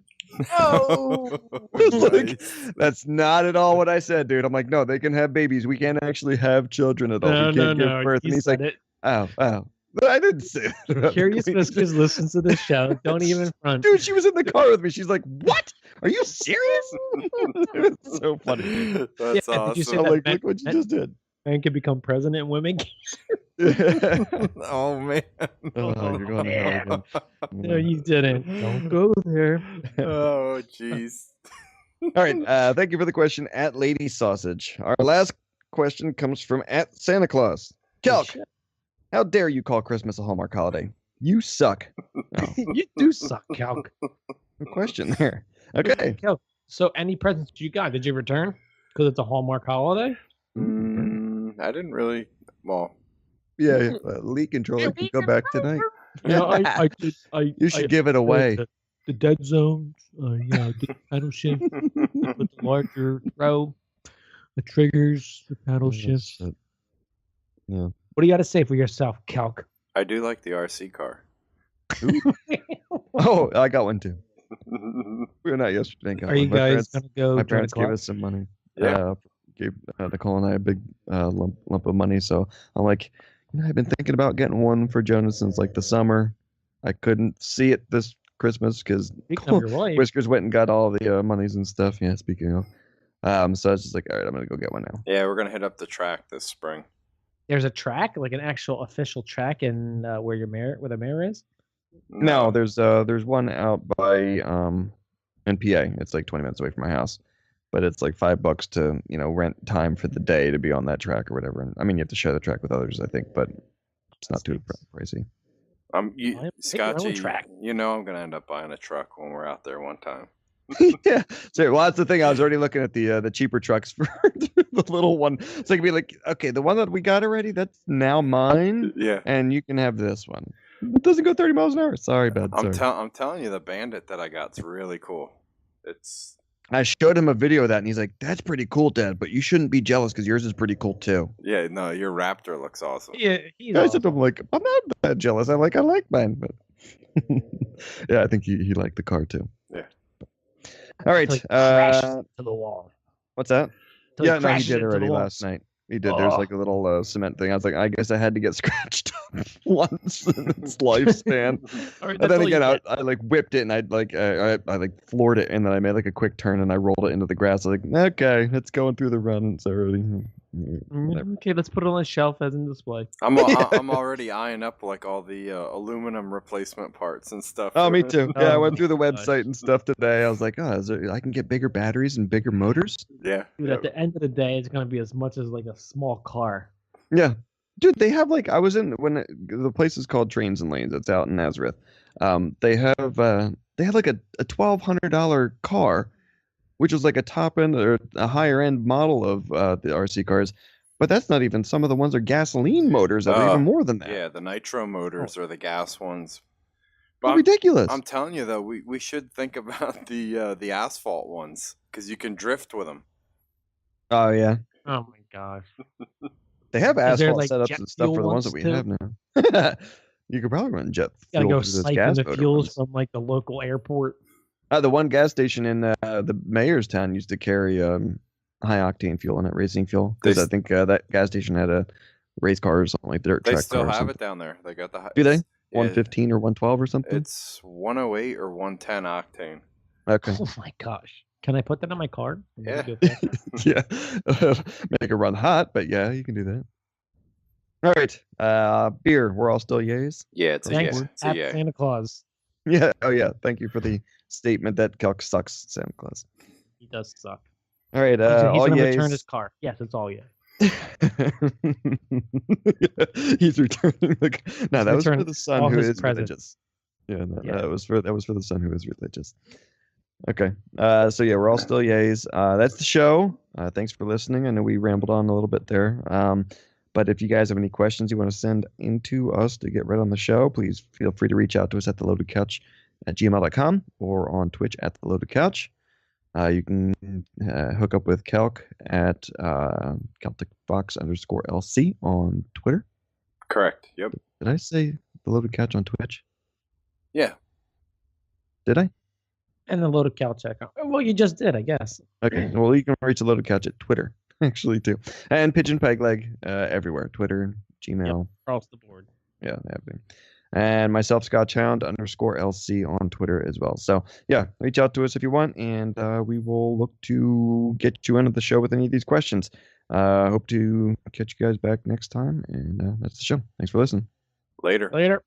Oh, Like, that's not at all what I said, dude. I'm like, no, they can have babies. We can't actually have children at all. We can't give birth. And he's like, oh. I didn't say that. about Curious Queen. Whiskers listens to the show. Don't even front. Dude, she was in the car with me. She's like, "What? Are you serious?" It's so funny. That's Yeah, did you say I'm that like, men- look what you men- just did. Man can become president and women. Oh man. Oh, you're going to hell again. No, you didn't. Don't go there. Oh jeez. All right. Thank you for the question at Lady Sausage. Our last question comes from at Santa Claus. Kelk, how dare you call Christmas a Hallmark holiday? You suck. Oh, You do suck, Calc. good question there. Okay. Calc. So, any presents you got? Did you return? Because it's a Hallmark holiday. I didn't really. Well, Yeah. Leak controller can go back tonight. Yeah, I did. You should give it away. The dead zones. Yeah, I did the paddle shift with the larger throw, the triggers, the paddle shifts. Yeah. What do you got to say for yourself, Calc? I do like the RC car. Oh, I got one too. We were not yesterday. Got Are you one. guys gonna go? My join parents the gave club? us some money. Yeah. Gave Nicole and I a big lump of money. So I'm like, I've been thinking about getting one for Jonas since like the summer. I couldn't see it this Christmas because Speaking of your wife, Whiskers went and got all the monies and stuff. Yeah, speaking of. So I was just like, all right, I'm gonna go get one now. Yeah, we're gonna hit up the track this spring. there's a track, like an actual official track in where the mayor is. No, there's one out by NPA. It's like 20 minutes away from my house, but it's like $5 to rent time for the day to be on that track or whatever. And I mean, you have to share the track with others, I think, but it's not too pricey. Scotchy, I'm gonna end up buying a truck when we're out there one time. Yeah. So, well, that's the thing. I was already looking at the cheaper trucks for the little one. So I could be like, okay, the one that we got already, that's now mine. Yeah. And you can have this one. It doesn't go 30 miles an hour. Sorry, bud. I'm Sorry. telling you, the Bandit that I got's really cool. I showed him a video of that, and he's like, "That's pretty cool, Dad. But you shouldn't be jealous because yours is pretty cool too." Yeah, no, your Raptor looks awesome. Yeah, he's I awesome. said to him like, "I'm not that jealous. I like mine." But yeah, I think he liked the car too. Yeah. All right. Like, crashes into the wall. What's that? Till he Yeah, no, he crashes did into the already wall. last night. He did. There's like a little cement thing. I was like, I guess I had to get scratched up once in its lifespan. All right, And that's then all you again, get. I like whipped it and I like floored it and then I made like a quick turn and I rolled it into the grass. I was like, okay, it's going through the run. It's already. Whatever. Okay, let's put it on a shelf as in display. I'm already eyeing up like all the aluminum replacement parts and stuff. Oh, me too. Yeah, I Oh went my through the gosh. website and stuff today. I was like, I can get bigger batteries and bigger motors. Yeah. Dude, at the end of the day, it's gonna be as much as like a small car. Yeah. Dude, they have like, I was in the place is called Trains and Lanes. It's out in Nazareth. They had like a $1,200 car, which was like a top end or a higher end model of the RC cars. But that's not even, some of the ones are gasoline motors that are even more than that. Yeah, the nitro motors or the gas ones. It's ridiculous. I'm telling you though, we should think about the asphalt ones because you can drift with them. Oh yeah. Oh my gosh. They have Is there, asphalt like, setups jet and stuff for fuel the ones that ones we too? have now. You could probably run jet Gotta fuel go through those siphon gas the motor fuels ones. from like the local airport. The one gas station in the mayor's town used to carry high octane fuel in it, racing fuel, because I think that gas station had a race car or something, like dirt They track still car or have something. it down there. They got the. Do they? Yeah, 115 or 112 or something? It's 108 or 110 octane. Okay. Oh my gosh. Can I put that on my card? Yeah. Yeah. Make it run hot, but yeah, you can do that. All right. Beer. We're all still yays? Yeah, it's a Thanks. yeah. It's a At yeah. Santa Claus. Yeah. Oh, yeah. Thank you for the statement that Kelk sucks, Santa Claus. He does suck. All right. He's All gonna yays. return his car. Yes, it's all yeah. He's returning. No, that was for returning the son all who his is presents. religious. Yeah, no, Yeah. that was for the son who is religious. Okay. So yeah, we're all still yays. That's the show. Thanks for listening. I know we rambled on a little bit there. But if you guys have any questions you want to send into us to get right on the show, please feel free to reach out to us at theloadedcouch@gmail.com or on Twitch at the Loaded Couch. You can hook up with Kelk at CelticFox_LC on Twitter. Correct. Yep. Did I say the Loaded Couch on Twitch? Yeah. Did I? And the loaded couch check. Well, you just did, I guess. Okay. Well, you can reach the Loaded Couch at Twitter, actually, too. And Pigeon Peg Leg everywhere. Twitter, Gmail. Across the board. Yeah, they have to. And myself, ScottChound_LC on Twitter as well. So yeah, reach out to us if you want, and we will look to get you into the show with any of these questions. Hope to catch you guys back next time, and that's the show. Thanks for listening. Later. Later.